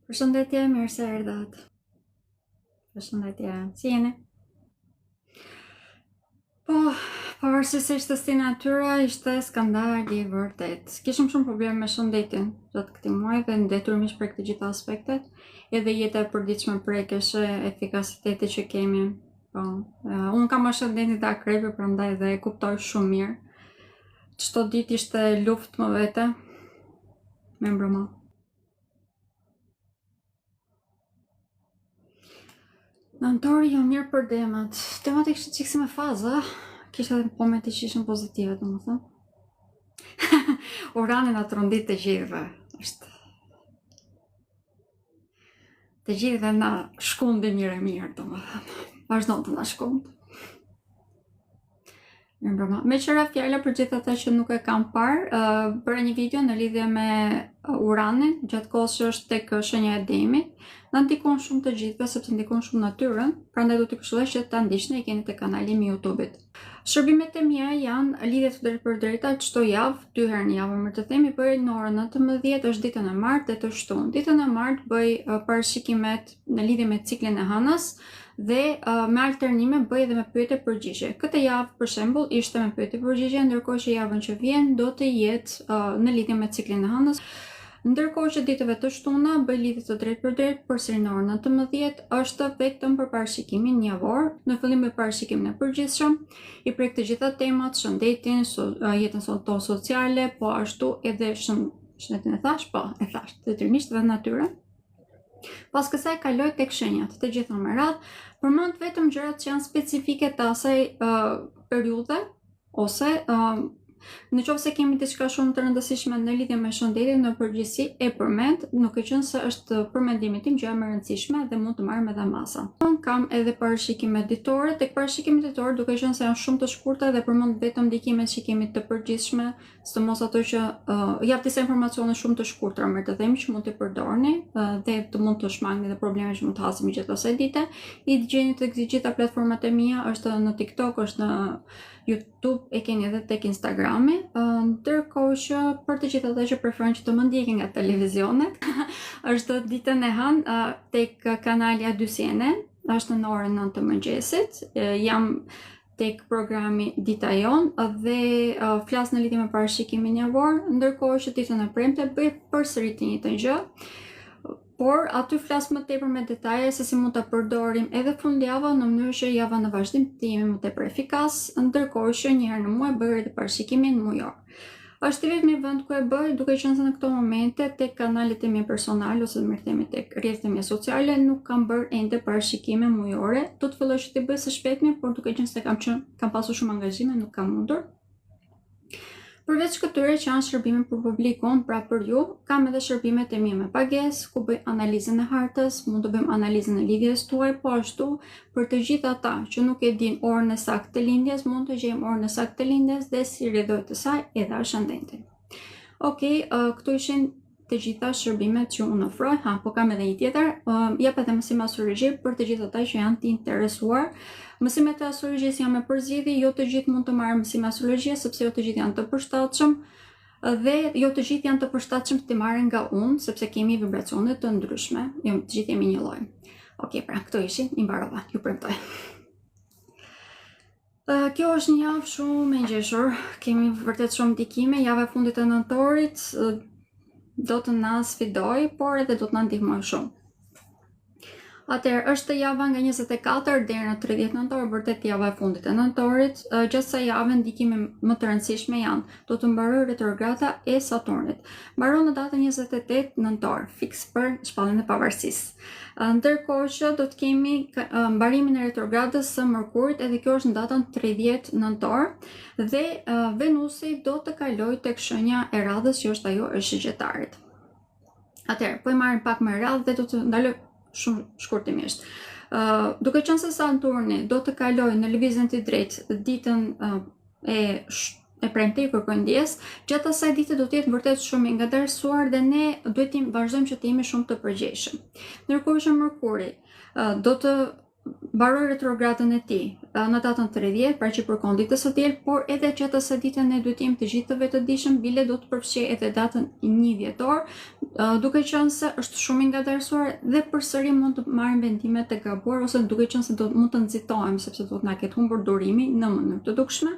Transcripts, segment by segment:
Përshëndetje, mirë se erdhët. Përshëndetje, si jeni? Po, pavarësisht të si natyra, ishte skandal i vërtet. Kishim shumë probleme me shëndetin gjatë këtij muaji dhe ndeturimish për këtë gjitha aspektet, edhe jeta e përditshme prekeshe, efikasiteti që kemi. Po, unë kam shëndetin të akrepi, prandaj dhe e kuptoj shumë mirë. Çdo ditë ishte luftë më vete me mbrëma. Nëntori jo mirë për demat. Demat e kishte qikë si me fazë, kishte edhe momente që ishin pozitive, domethënë. Urani na trondit të gjithëve. Është të gjithëve na shkundi mirë, domethënë. Vazhdon të na shkund. Me qëra fjalla për gjithë ata që nuk e kam parë, bëra një video në lidhje me uranin, gjatë kohës që është tek shenja e demit. Na ndikon shumë të gjithëve sepse ndikon shumë natyrën, prandaj do t'ju këshilloj që ta ndiqni, e keni te kanali im i YouTube-it. Shërbimet e mia janë lidhje të drejtpërdrejta çdo javë, 2 herë në javë, më të themi, bëj në orën 19, është ditën e martë dhe të shtunë. Ditën e martë bëj parashikimet në lidhje me ciklin e hënës dhe me alternime bëj edhe me pyetje përgjigje. Këtë javë për shembull ishte me pyetje përgjigje, ndërkohë që javën që vjen do të jetë në lidhje me ciklin e hënës. Ndërkohë që ditëve të shtuna bëj lidhje të drejtpërdrejtë përsëri në orën 19, është vetëm për parashikimin javor. Në fillim me parashikimin e përgjithshëm, i prek të gjitha temat, shëndetin, jetën tonë sociale, po ashtu edhe shëndetin e thash, detyrimisht dhe natyrën. Pas kësaj kaloj tek shenjat, të gjitha me radhë, përmend vetëm gjërat që janë specifike të asaj periudhe, ose në qoftë se kemi diçka shumë të rëndësishme në lidhje me shëndetin në përgjithësi e përmend, nuk e qenë se është përmendimi tim gjë më e rëndësishme dhe mund të marrëm edhe masa. Unë kam edhe parashikime ditore, tek parashikimet ditore duke qenë se janë shumë të shkurta dhe përmend vetëm ndikimet që kemi të përgjithshme, sidomos ato që jap disa informacione shumë të shkurtra, më të themi që mund të përdorni dhe të mund të shmangni edhe probleme që mund të hasemi gjatë asaj dite. I gjeni tek gjitha platformat e mia, është në TikTok, është në YouTube, e keni edhe tek Instagrami, ndërkohë që për të gjithë ata që preferojnë që të më ndjekin nga televizionet, është ditën e hënë tek kanali A2 CNN, është në orën 9 të mëngjesit, jam tek programi Dita Jon dhe flas në lidhje me parashikimin javor, ndërkohë që ditën e premte bëj përsëri të njëjtën gjë. Por aty flas më tepër me detaje se si mund ta përdorim edhe fundjavën në mënyrë që java në vazhdim të jemi më tepër efikas, ndërkohë që një herë në muaj bëj edhe parashikimin mujor. Është i vetmi vend ku e bëj, duke qenë se në këto momente tek kanalet e mia personale ose më themi tek rrjetet e mia sociale nuk kam bërë ende parashikime mujore. Do të filloj që t'i bëj së shpejtmi, por duke qenë se kam pasur shumë angazhime, nuk kam mundur. Përveç këtyre që janë shërbime për publikun, pra për ju, kam edhe shërbimet e mia me pagesë, ku bëj analizën e hartës, mund të bëjmë analizën e lidhjes tuaj, po ashtu për të gjithë ata që nuk e din orën e saktë të lindjes, mund të gjejmë orën e saktë të lindjes dhe si rrjedhoj të saj edhe ascendentin. Okej, këto ishin të gjitha shërbimet që unë ofroj, po kam edhe një tjetër, jap edhe mësim astrologji për të gjithë ata që janë të interesuar. Mësimet e astrologjisë janë me përzgjedhje, jo të gjithë mund të marrin mësim astrologjie sepse jo të gjithë janë të përshtatshëm dhe jo të gjithë janë të përshtatshëm të marrin nga unë sepse kemi vibracione të ndryshme, jo të gjithë jemi një lloj. Okej, pra këto ishin, i mbarova, ju premtoj. Kjo është një javë shumë e ngjeshur, kemi vërtet shumë ndikime, java e fundit të nëntorit do të na sfidoj, por edhe do të na ndihmoj shumë. Atëherë, është java nga 24 deri në 30 nëntor, vërtet java e fundit e nëntorit. Gjatë kësaj jave ndikime më të rëndësishme janë: do të mbarojë retrograda e Saturnit. Mbaron në datën 28 nëntor, fiks për shpalljen e pavarësisë. Ndërkohë që do të kemi mbarimin e retrogradës së Mërkurit, edhe kjo është në datën 30 nëntor, dhe Venusi do të kalojë tek shenja e radhës, që është ajo e Shëgjetarit. Atëherë, po i marrim pak më radhë dhe do të ndaloj shumë shkurtimisht. Duke qenë se Saturni do të kalojë në lëvizjen të drejtë ditën e premte, kërkoj ndjes, gjatë asaj dite do të jetë vërtet shumë i ngadërsuar dhe ne duhet të vazhdojmë që të jemi shumë të përgjegjshëm. Ndërkohë që Mërkuri do të mbaroi retrogradën e tij në datën 30, pra që përkon ditës së diel, por edhe gjatë asaj dite ne duhet jemi të gjithë të vetëdijshëm, bile do të përfshij edhe datën 1 dhjetor, duke qenë se është shumë i ngadalësuar dhe përsëri mund të marrim vendime të gabuar ose duke qenë se mund të nxitohemi sepse do të na ketë humbur durimi në mënyrë të dukshme.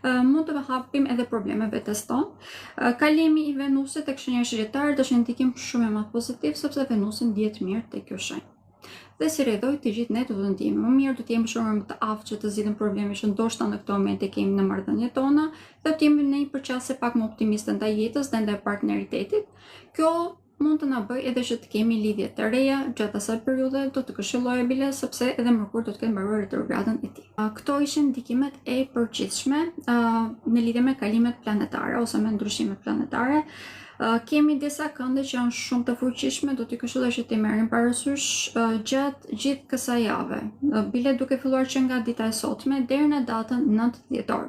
Mund të hapim edhe probleme vetes tonë. Kalimi i Venusit tek shenja shëgjetare do të shë ndikim shumë më pozitiv sepse Venusi ndihet mirë tek kjo shenjë. Dhe si rredoj të gjithë ne të ndihemi më mirë, do të jemi shumë më të aftë që të zgjidhim probleme që ndoshta në këtë moment e kemi në marrëdhëniet tona, dhe të jemi në një përqasje pak më optimiste ndaj jetës dhe ndaj partneritetit. Kjo mund të na bëj edhe që të kemi lidhje të reja gjatë asaj periudhe, do të këshilloj bile sepse edhe Mërkur do të ketë mbaruar retrogradën e tij. Këto ishin ndikimet e përgjithshme në lidhje me kalimet planetare ose me ndryshimet planetare. Kemi disa kënde që janë shumë të fuqishme, do t'i këshilloj që t'i merrim parasysh gjatë gjithë kësaj jave, bile duke filluar që nga dita e sotme deri në datën 9 dhjetor.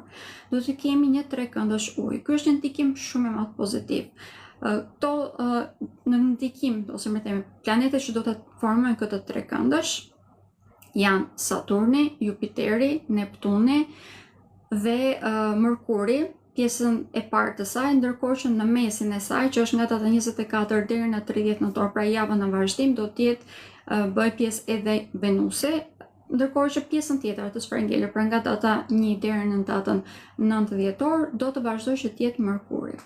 Do të kemi një 3 këndësh ujë. Ky është një ndikim shumë më pozitiv. Këto në ndikim ose më themi planetet që do të formojnë këtë 3 këndësh janë Saturni, Jupiteri, Neptuni dhe Mërkuri, pjesën e parë të saj, ndërkohë që në mesin e saj, që është nga data 24 deri në 30 nëntor, pra javën në vazhdim, do të jetë bëj pjesë edhe Venusi, ndërkohë që pjesën tjetër të shpërngelur, pra nga data 1 deri në datën 9 dhjetor, do të vazhdojë që të jetë Mërkuri.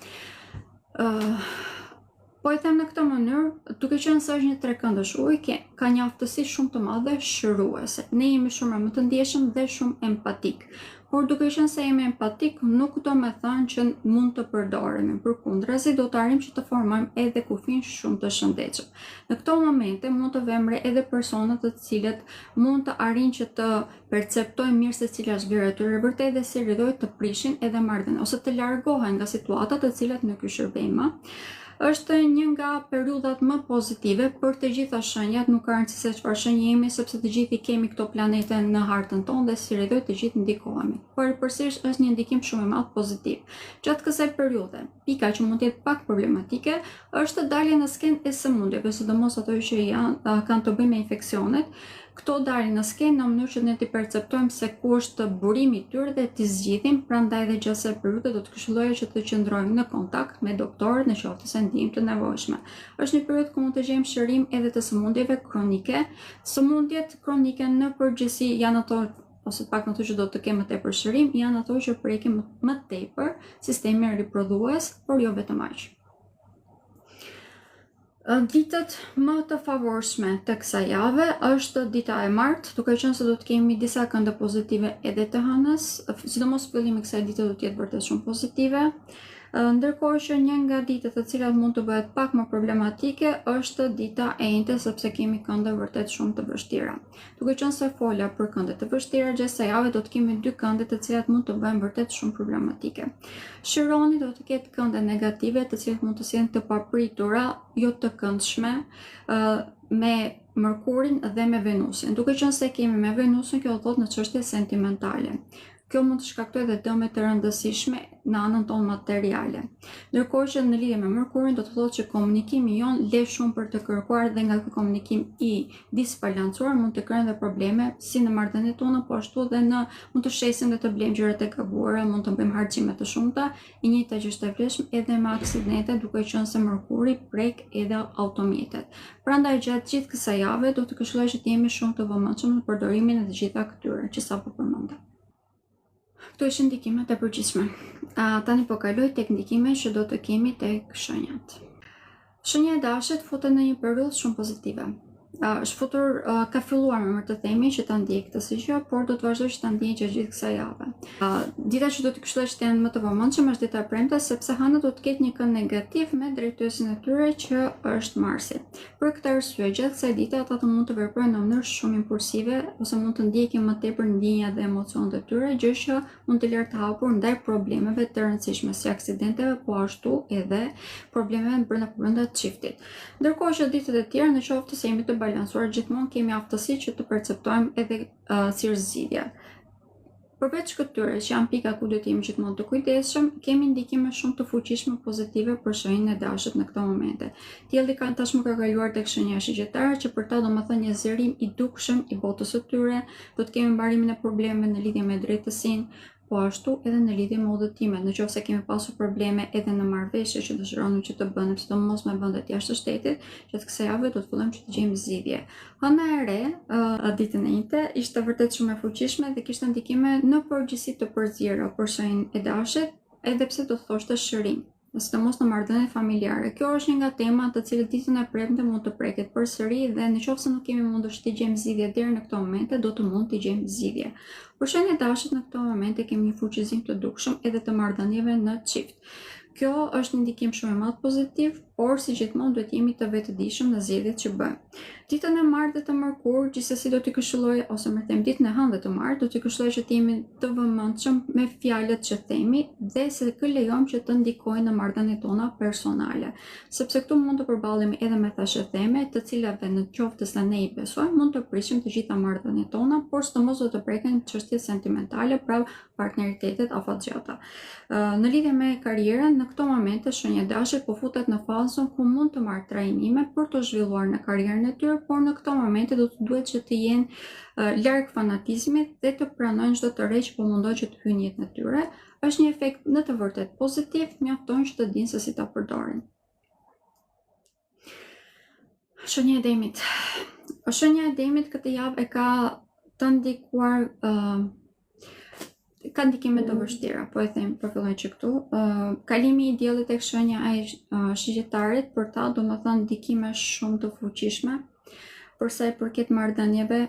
Po e them në këtë mënyrë, duke qenë se është një 3 këndësh ujë, ka një aftësi shumë të madhe shëruese. Ne jemi shumë më të ndjeshëm dhe shumë empatik. Por duke qenë se jemi empatik, nuk do me thënë që mund të përdoremi. Përkundrazi, do të arrijmë që të formojmë edhe kufin shumë të shëndetshëm. Në këto momente mund të vëmë edhe persona të cilët mund të arrijnë që të perceptojnë mirë se cila është vlera e tyre vërtet dhe si rridojnë të prishin edhe marrëdhënie ose të largohen nga situatat të cilat nuk i shërbejnë më. Është një nga periudhat më pozitive për të gjitha shenjat, nuk ka rëndësi se çfarë shenje jemi, sepse të gjithë i kemi këto planete në hartën tonë dhe si rridoj të gjithë ndikohemi. Por përsëri është një ndikim shumë i madh pozitiv. Gjatë kësaj periudhe, pika që mund të jetë pak problematike është dalja në skenë e sëmundjeve, sidomos ato që kanë të bëjnë me infeksionet. Këto dalin në skenë në mënyrë që ne të perceptojmë se ku është burimi i tyre dhe t'i zgjidhim, prandaj edhe gjatë kësaj periudhe do të këshilloja që të qëndrojmë në kontakt me doktorët në qoftë se ndihmë të nevojshme. Është një periudhë ku mund të gjejmë shërim edhe të sëmundjeve kronike. Sëmundjet kronike në përgjithësi janë ato, ose pak në ato që do të kemë më tepër shërim, janë ato që prekin më tepër sistemin riprodhues, por jo vetëm aq. Ditët më të favorshme të kësaj jave është dita e martë, duke qenë se do të kemi disa kënde pozitive edhe të hënës, sidomos fillimi i kësaj dite do të jetë vërtet shumë pozitive. Ndërkohë që një nga ditët të cilat mund të bëhet pak më problematike është dita e njëjtë, sepse kemi kënde vërtet shumë të vështira. Duke qenë se fola për kënde të vështira gjatë kësaj jave, do të kemi 2 kënde të cilat mund të bëhen vërtet shumë problematike. Shironi do të ketë kënde negative, të cilat mund të sjellin të papritura, jo të këndshme, me Mërkurin dhe me Venusin. Duke qenë se kemi me Venusin, kjo do thotë në çështje sentimentale. Kjo mund të shkaktojë edhe dëme të rëndësishme në anën tonë materiale. Ndërkohë që në lidhje me Mërkurin do të thotë që komunikimi jon le shumë për të kërkuar dhe nga ky komunikim i disbalancuar mund të krijojë edhe probleme si në marrëdhëniet tona, po ashtu edhe mund të shesim dhe të blejmë gjërat e gabuara, mund të bëjmë harxime të shumta, e njëjta që është e vlefshme edhe me aksidente, duke qenë se Mërkuri prek edhe automjetet. Prandaj gjatë gjithë kësaj jave do të këshilloj që të jemi shumë të vëmendshëm në përdorimin e të gjitha këtyre që sapo përmenda. Këto ishin ndikimet e përgjithshme. Tani po kaloj tek ndikimet që do të kemi tek shenjat. Shenja e dashit futet në një periudhë shumë pozitive. Është futur, ka filluar me të themi që ta ndjej këtë si gjë, por do të vazhdoj që ta ndjej gjatë gjithë kësaj jave. Dita që do të këshilloj që të jenë më të vëmendshëm është dita e premte, sepse hëna do të ketë një kënd negativ me drejtuesin e tyre që është Marsi. Për këtë arsye, gjatë kësaj dite ata mund të veprojnë në mënyrë shumë impulsive ose mund të ndjekin më tepër ndjenjat dhe emocionet e tyre, gjë që mund të lërë të hapur ndaj problemeve të rëndësishme si aksidenteve, po ashtu edhe problemeve brenda çiftit. Ndërkohë që ditët e tjera, në qoftë se jemi të balancuar, gjithmonë kemi aftësi që të perceptojmë edhe si zgjidhje. Përveç këtyre që janë pika ku duhet jemi gjithmonë të kujdesshëm, kemi ndikime shumë të fuqishme pozitive për shenjën e dashit në këto momente. Dielli tashmë ka kaluar tek shenja shigjetare, që për ta domethënë një zërim i dukshëm i botës së tyre, do të kemi mbarimin e problemeve në lidhje me drejtësinë, po ashtu edhe në lidhje me udhëtimet. Nëse kemi pasur probleme edhe në marrëveshje që dëshironim që të bënim, sidomos me vendet jashtë shtetit, që të kësaj jave do të fillojmë që të gjejmë zgjidhje. Hëna e re, ditën e njëjtë, ishte vërtet shumë e fuqishme dhe kishte ndikime në përgjithësi të përzierë për shenjën e dashit, edhe pse do të thoshte shërim, sidomos në marrëdhënie familjare. Kjo është një nga temat të cilët ditën e premte mund të preket përsëri dhe nëse nuk kemi mundur të gjejmë zgjidhje deri në këto momente, do të mund të gjejmë zgjidhje. Për shenjën e dashit në këto momente kemi një fuqizim të dukshëm edhe të marrëdhënieve në çift. Kjo është një ndikim shumë i madh pozitiv, por si gjithmonë duhet jemi të vetëdijshëm në zgjedhjet që bëjmë. Ditën e martë dhe të mërkurë, gjithsesi do t'i këshilloj, ose më them ditën e hënë dhe të martë, do t'i këshilloj që t'jemi të vëmendshëm me fjalët që themi dhe se kë lejojmë që të ndikojnë në marrëdhëniet tona personale. Sepse këtu mund të përballemi edhe me thashëtheme, të cilave në qoftë se ne i besojmë, mund të prishim të gjitha marrëdhëniet tona, por sidomos do të preken çështje sentimentale, pra partneritetet afatgjata. Në lidhje me karrierën, në këto momente shenja e dashit po futet në fazën ku mund të marrë trajnime për të zhvilluar në karrierën e tyre, por në këto momente duhet që të jenë larg fanatizmit dhe të pranojnë çdo të re që po mundohet që të hyjë në jetën e tyre. Është një efekt në të vërtetë pozitiv, mjafton që të dinë se si ta përdorin. Shenja e demit. Shenja e demit këtë javë e ka të ndikuar ka ndikime të vështira, po e them përfilloj që këtu. Kalimi i diellit tek shenja e shigjetarit për ta do të thënë ndikime shumë të fuqishme për sa i përket marrëdhënieve,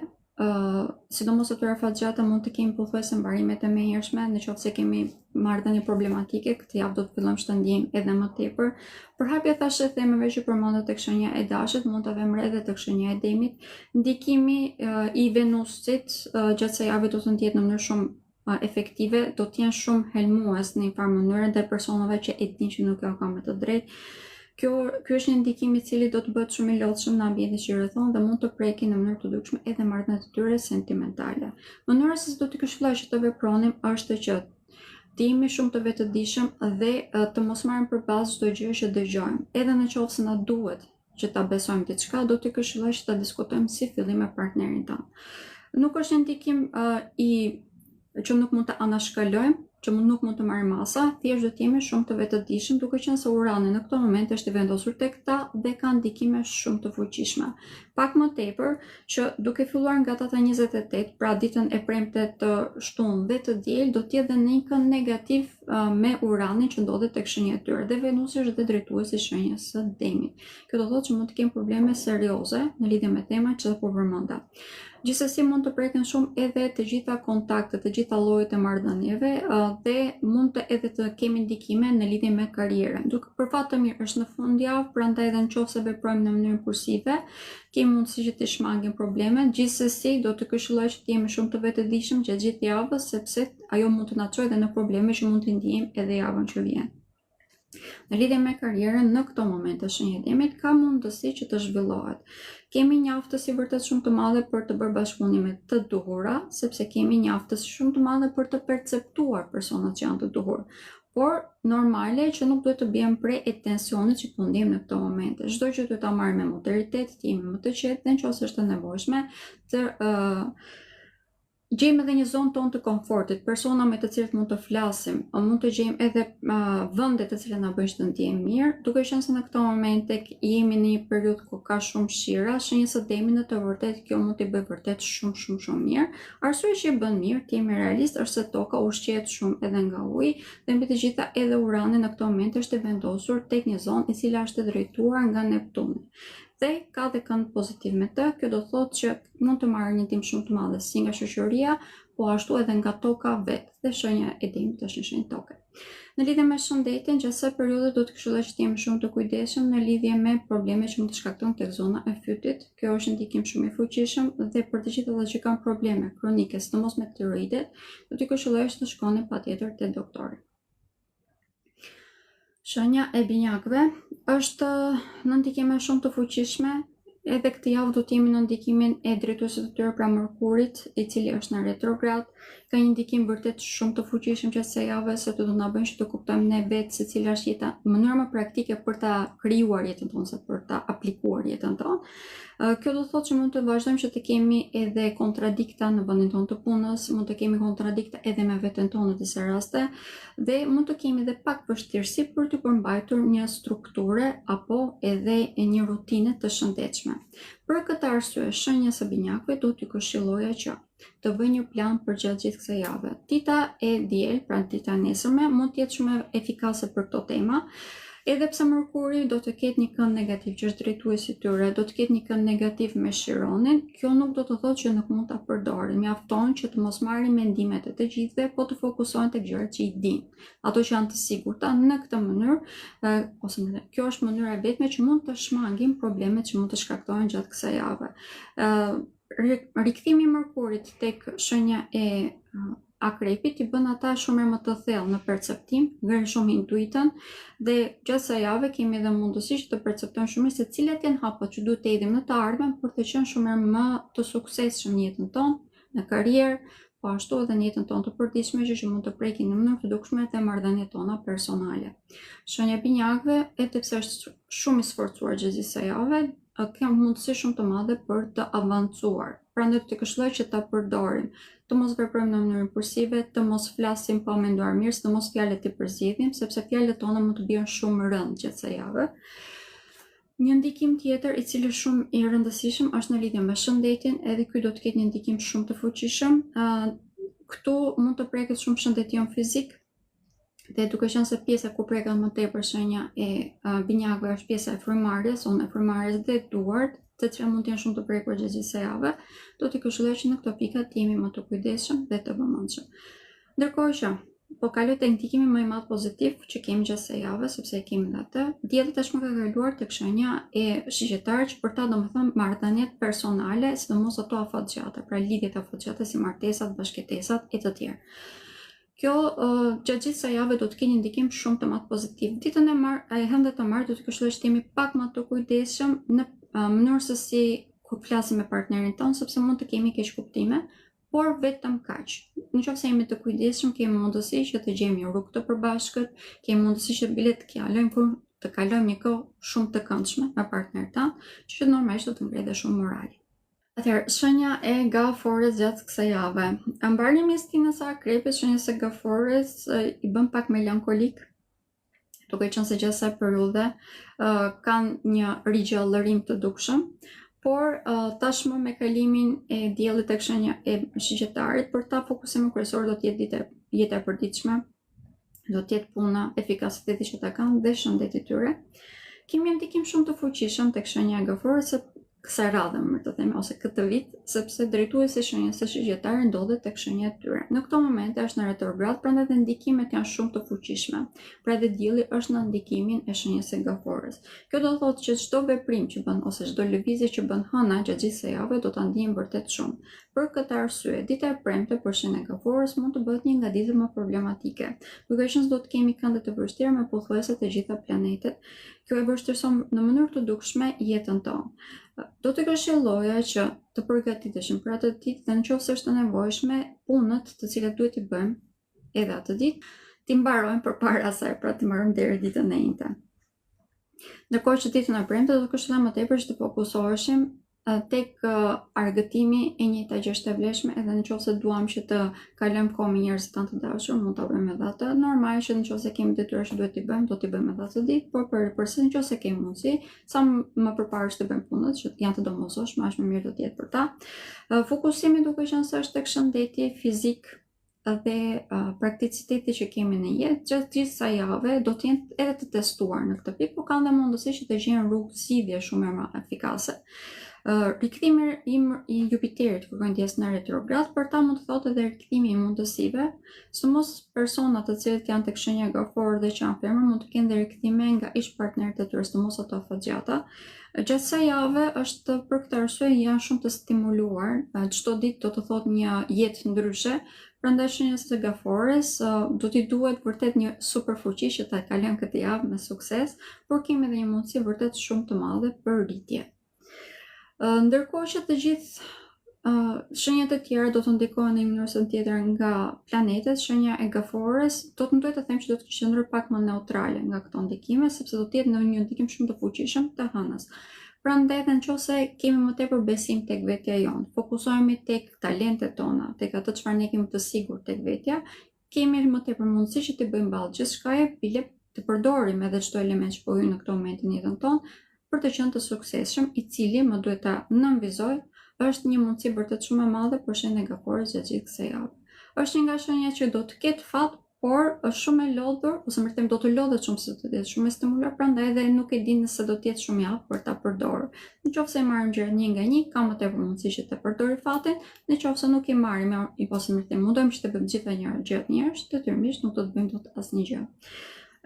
sidomos atyre afatgjata mund të kemi pothuajse mbarimet e menjëhershme, nëse kemi marrëdhënie problematike, këtë javë do të fillojmë të ndjejmë edhe më tepër. Përhapja thashëthemeve që përmendet tek shenja e dashit mund të vëmë edhe tek shenja e demit. Ndikimi i Venusit gjatë kësaj jave do të jetë në mënyrë shumë efektive, do të jenë shumë helmues në një farë mënyrë ndaj personave që e dinë që nuk ka me të drejtë. Ky është një ndikim i cili do të bëhet shumë i lodhshëm në ambientin që i rrethon dhe mund të prekin në mënyrë të dukshme edhe marrëdhëniet e tyre sentimentale. Mënyra se si do të këshilloj që të vepronim është që të jemi shumë të vetëdijshëm dhe të mos marrim për bazë çdo gjë që dëgjojmë. Edhe nëse na duhet që ta besojmë diçka, do të këshilloj që ta diskutojmë si fillim me partnerin tonë. Nuk është një ndikim që nuk mund të anashkalojmë, që nuk mund të marrim masa, thjesht do të jemi shumë të vetëdijshëm, duke qenë se Urani në këtë moment është i vendosur tek ta dhe ka ndikime shumë të fuqishme. Pak më tepër që duke filluar nga data 28, pra ditën e premte të shtunë dhe të diel, do të jetë dhe një kënd negativ me Uranin që ndodhet tek shenja e tyre dhe Venusi është dhe drejtuesi i shenjës së demit. Kjo do thotë që mund të kemi probleme serioze në lidhje me temat që po përmenda. Gjithsesi mund të preken shumë edhe të gjitha kontaktet, të gjitha llojet e marrëdhënieve dhe mund të edhe të kemi ndikime në lidhje me karrierën. Duke për fat të mirë është në fundjavë, prandaj edhe nëse veprojmë në mënyrë impulsive, kemi mundësi që të shmangim problemet. Gjithsesi do të këshilloj që të jemi shumë të vetëdijshëm gjatë gjithë javës, sepse ajo mund të na çojë edhe në probleme që mund të ndjejmë edhe javën që vjen. Në lidhje me karrierën, në këto momente shenja e demit ka mundësi që të zhvillohet. Kemi një aftësi vërtet shumë të madhe për të bërë bashkëpunime të duhura, sepse kemi një aftësi shumë të madhe për të perceptuar personat që janë të duhur. Por normale që nuk duhet të bëjmë prej e tensionit që po ndjejmë në këto momente. Çdo gjë duhet ta marrim me moderitet, të jemi më të qetë dhe nëse është e nevojshme të gjejmë edhe një zonë tonë të komfortit, persona me të cilët mund të flasim, mund të gjejmë edhe vende të cilat na bëjnë të ndjejmë mirë, duke qenë se në këto momente jemi në një periudhë ku ka shumë shira, shenjës së demit në të vërtetë kjo mund t'i bëjë vërtet shumë mirë. Arsyeja që e bën mirë, të jemi realist, është se toka ushqehet shumë edhe nga uji dhe mbi të gjitha edhe Urani në këto momente është i vendosur tek një zonë e cila është drejtuar nga Neptuni. Dhe ka dhe kënd pozitiv me të, kjo do thotë që mund të marrë një ndihmë shumë të madhe si nga shoqëria, po ashtu edhe nga toka vetë, dhe shenja e demit është një shenjë toke. Në lidhje me shëndetin, gjatë kësaj periudhe do të këshilloj që të jemi shumë të kujdesshëm në lidhje me probleme që mund të shkaktojnë tek zona e fytit. Kjo është një ndikim shumë i fuqishëm dhe për të gjithë ata që kanë probleme kronike, sidomos me tiroidet, do t'i këshilloj që të shkoni patjetër te doktori. Shenja e binjakëve është në ndikime shumë të fuqishme edhe këtë javë do të jemi në ndikimin e drejtuesit të tyre pra Mërkurit, i cili është në retrograd. Ka një ndikim vërtet shumë të fuqishëm gjatë kësaj jave, se do të na bëjnë që të kuptojmë ne vetë se cila është jeta, mënyra më praktike për ta krijuar jetën tonë, se për ta aplikuar jetën tonë. Kjo do të thotë që mund të vazhdojmë që të kemi edhe kontradikta në vendin tonë të punës, mund të kemi kontradikta edhe me veten tonë në disa raste, dhe mund të kemi edhe pak vështirësi për të përmbajtur një strukture apo edhe një rutinë të shëndetshme. Për këtë arsye, shenja së binjakëve do t'ju këshilloja që të bëj një plan për gjatë gjithë kësaj jave. Dita e diel, pra dita e nesërme, mund të jetë shumë efikase për këto tema. Edhe pse Mërkuri do të ketë një kënd negativ që është drejtuesi i tyre, do të ketë një kënd negativ me Chironin, kjo nuk do të thotë që nuk mund ta përdorin. Mjafton që të mos marrin mendimet e të gjithëve, po të fokusohen tek gjërat që i dinë, ato që janë të sigurta. Në këtë mënyrë, kjo është mënyra e vetme që mund të shmangim problemet që mund të shkaktohen gjatë kësaj jave. Rikthimi i Mërkurit tek shenja e Akrepit i bën ata shumë më të thellë në perceptim, ngërë shumë intuitën, dhe gjatë kësaj jave kemi edhe mundësi që të perceptojmë shumë se cilat janë hapat që duhet të hedhim në të ardhmen për të qenë shumë më të suksesshëm në jetën tonë, në karrierë, po ashtu edhe në jetën tonë të përditshme që mund të prekin në mënyrë të dukshme të marrëdhëniet tona personale. Shenja e binjakëve, edhe pse është shumë i sforcuar gjatë kësaj jave, ka mundësi shumë të madhe për të avancuar. Prandaj të këshilloj që ta përdorim, të mos veprojmë në mënyrë impulsive, të mos flasim pa menduar mirë, të mos fjalët i përzjedhim, sepse fjalët tona mund të bien shumë rënd gjatë kësaj jave. Një ndikim tjetër i cili është shumë i rëndësishëm është në lidhje me shëndetin, edhe ky do të ketë një ndikim shumë të fuqishëm. Këtu mund të preket shumë shëndeti jon fizik, dhe duke qenë se pjesa ku preket më tepër shenja e binjakëve është pjesa e frymarrjes, zonë e frymarrjes dhe duart, të cilat mund të jenë shumë të prekur gjatë kësaj jave, do t'i këshilloj që në këto pika të jemi më të kujdesshëm dhe të vëmendshëm. Ndërkohë që po kaloj tek ndikimi më i madh pozitiv që kemi gjatë kësaj jave, sepse e kemi atë. Dieta tashmë ka kaluar tek shenja e shigjetar, që për ta domethënë marrëdhëniet personale, sidomos ato afatgjata, pra lidhjet afatgjata si martesat, bashkëtesat e të tjerë. Kjo gjatë gjithë kësaj jave do të ketë një ndikim shumë të madh pozitiv. Ditën e hëndet të martë do të këshilloj që të jemi pak më të kujdesshëm në mënyrë se si kur flasim me partnerin tonë, sepse mund të kemi keqkuptime, por vetëm kaq. Nëse jemi të kujdesshëm, kemi mundësi që të gjejmë një rrugë të përbashkët, kemi mundësi që të kalojmë një kohë shumë të këndshme me partnerin tonë, që normalisht do të ngrihet dhe shumë morali. Atëherë, shenja e Gafores gjatë kësaj jave. Mbarni mjestinës së Akrepit, shenja e Gafores i bën pak melankolik, duke qenë se gjatë kësaj periudhe kanë një rigjallërim të dukshëm, por tashmë me kalimin e diellit tek shenja e shigjetarit, për ta fokusimin kryesor do të jetë jeta e përditshme, do të jetë puna, efikasiteti që ta kanë dhe shëndeti i tyre. Kemi një ndikim shumë të fuqishëm tek shenja e Gafores kësaj radhe, më të themi, ose këtë vit, sepse drejtuesi i shenjës së shigjetarit ndodhet tek shenja e tyre. Në këto momente është në retrograd, prandaj dhe ndikimet janë shumë të fuqishme. Pra dhe dielli është në ndikimin e shenjës së Gafores. Kjo do të thotë që çdo veprim që bën ose çdo lëvizje që bën hëna gjatë gjithë kësaj jave do ta ndijmë vërtet shumë. Për këtë arsye, dita e premte për shenjën e Gafores mund të bëhet një nga ditët më problematike. Duke qenë se do të kemi kënde të vështira me pothuajse të gjitha planetet, kjo e vështirëson në mënyrë të dukshme jetën tonë. Do të këshilloja që të përgatiteshim për atë ditë dhe nëse është e nevojshme, punët të cilat duhet i bëjmë edhe atë ditë, t'i mbarojmë përpara asaj, pra t'i mbarojmë deri ditën e njëjtë. Ndërkohë që ditën e premte do të këshilloj më tepër që të fokusoheshim tek argëtimi e njëjta gjë është e vlefshme, edhe nëse duam që të kalojmë kohë me njerëzit tanë të dashur, mund ta bëjmë edhe atë. Normal që nëse kemi detyra që duhet t'i bëjmë, do t'i bëjmë edhe atë ditë, por përse nëse kemi mundësi, sa më përpara që të bëjmë punët që janë të domosdoshme, aq më mirë do të jetë për ta. Fokusimi duke qenë se është tek shëndeti fizik dhe prakticiteti që kemi në jetë gjatë gjithë kësaj jave do të jenë edhe të testuar në këtë pikë, por kanë dhe mundësi që të gjejnë rrugë zgjidhje shumë më efikase. Rikthimi i Jupiterit kur vendas në retrograd, për ta mund të thotë edhe rikthimi i mundësive, sidomos personat të cilët janë tek shenja Gafor dhe që janë femër mund të kenë dhe rikthime nga ish partnerët e tyre, sidomos ato afatgjata. Gjatë kësaj jave është për këtë arsye janë shumë të stimuluar, çdo ditë do të thotë një jetë ndryshe. Prandaj shenjës së Gafores do t'i duhet vërtet një super fuqi që ta kalojnë këtë javë me sukses, por kemi edhe një mundësi vërtet shumë të madhe për rritje. Ndërkohë që të gjithë shenjat e tjera do të ndikojnë në një mënyrë tjetër nga planetet, shenja e gaforës do të ndoj të them që do të qëndrojë pak më neutrale nga këto ndikime, sepse do të jetë në një ndikim shumë të fuqishëm të hënës. Prandaj edhe nëse kemi më tepër besim tek vetja jonë, fokusohemi tek talentet tona, tek ato çfarë ne kemi të sigurt tek vetja, kemi më tepër mundësi që të bëjmë ballë gjithçkaje, bile të përdorim edhe çdo element që po hyn në këtë moment në jetën tonë për të qenë të suksesshëm, i cili më duhet ta nënvizoj, është një mundësi vërtet shumë e madhe për shenjën e gaforës gjatë gjithë kësaj jave. Është një nga shenjat që do të ketë fat, por është shumë e lodhur, ose më thënë do të lodhet shumë se do të jetë shumë e stimuluar, prandaj edhe nuk e di nëse do të jetë shumë i aftë për ta përdorur. Nëse e marrim gjërat një nga një, ka më tepër mundësi që të përdori fatin, nëse nuk i marrim, ose më thënë mundojmë që të bëjmë gjitha gjërat njerëz, detyrimisht nuk do të bëjmë dot asnjë gjë.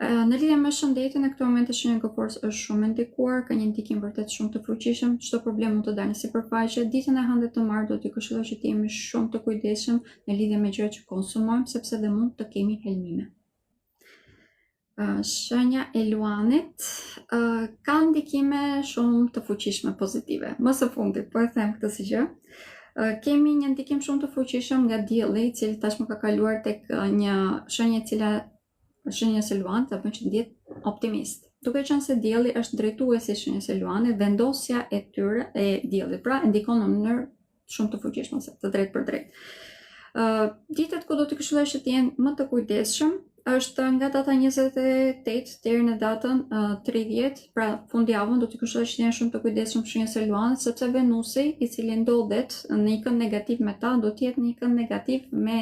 Në lidhje me shëndetin, në këtë moment shenja e gaforës është shumë e ndikuar, ka një ndikim vërtet shumë të fuqishëm, çdo problem mund të dalë në sipërfaqe. Ditën e hëndet të marrë do t'ju këshilloj që të jemi shumë të kujdesshëm në lidhje me gjërat që konsumojmë, sepse dhe mund të kemi helmime. Shenja e luanit ka ndikime shumë të fuqishme pozitive. Më së fundit, po e them këtë si gjë. Kemi një ndikim shumë të fuqishëm nga dielli, i cili tashmë ka kaluar tek një shenjë e cila shenjës e luanit të bën që të jetë optimist. Duke qenë se dielli është drejtuesi i shenjës e luanit, vendosja e tyre e diellit pra ndikon në mënyrë shumë të fuqishme, të drejtë për drejtë. Ditët ku do të këshilloj që të jenë më të kujdesshëm është nga data 28 deri në datën 30, pra fundjavën do të këshilloj që të jenë shumë të kujdesshëm shenjës së luanit, sepse Venusi, i cili ndodhet në një kënd negativ me ta, do të jetë në një kënd negativ me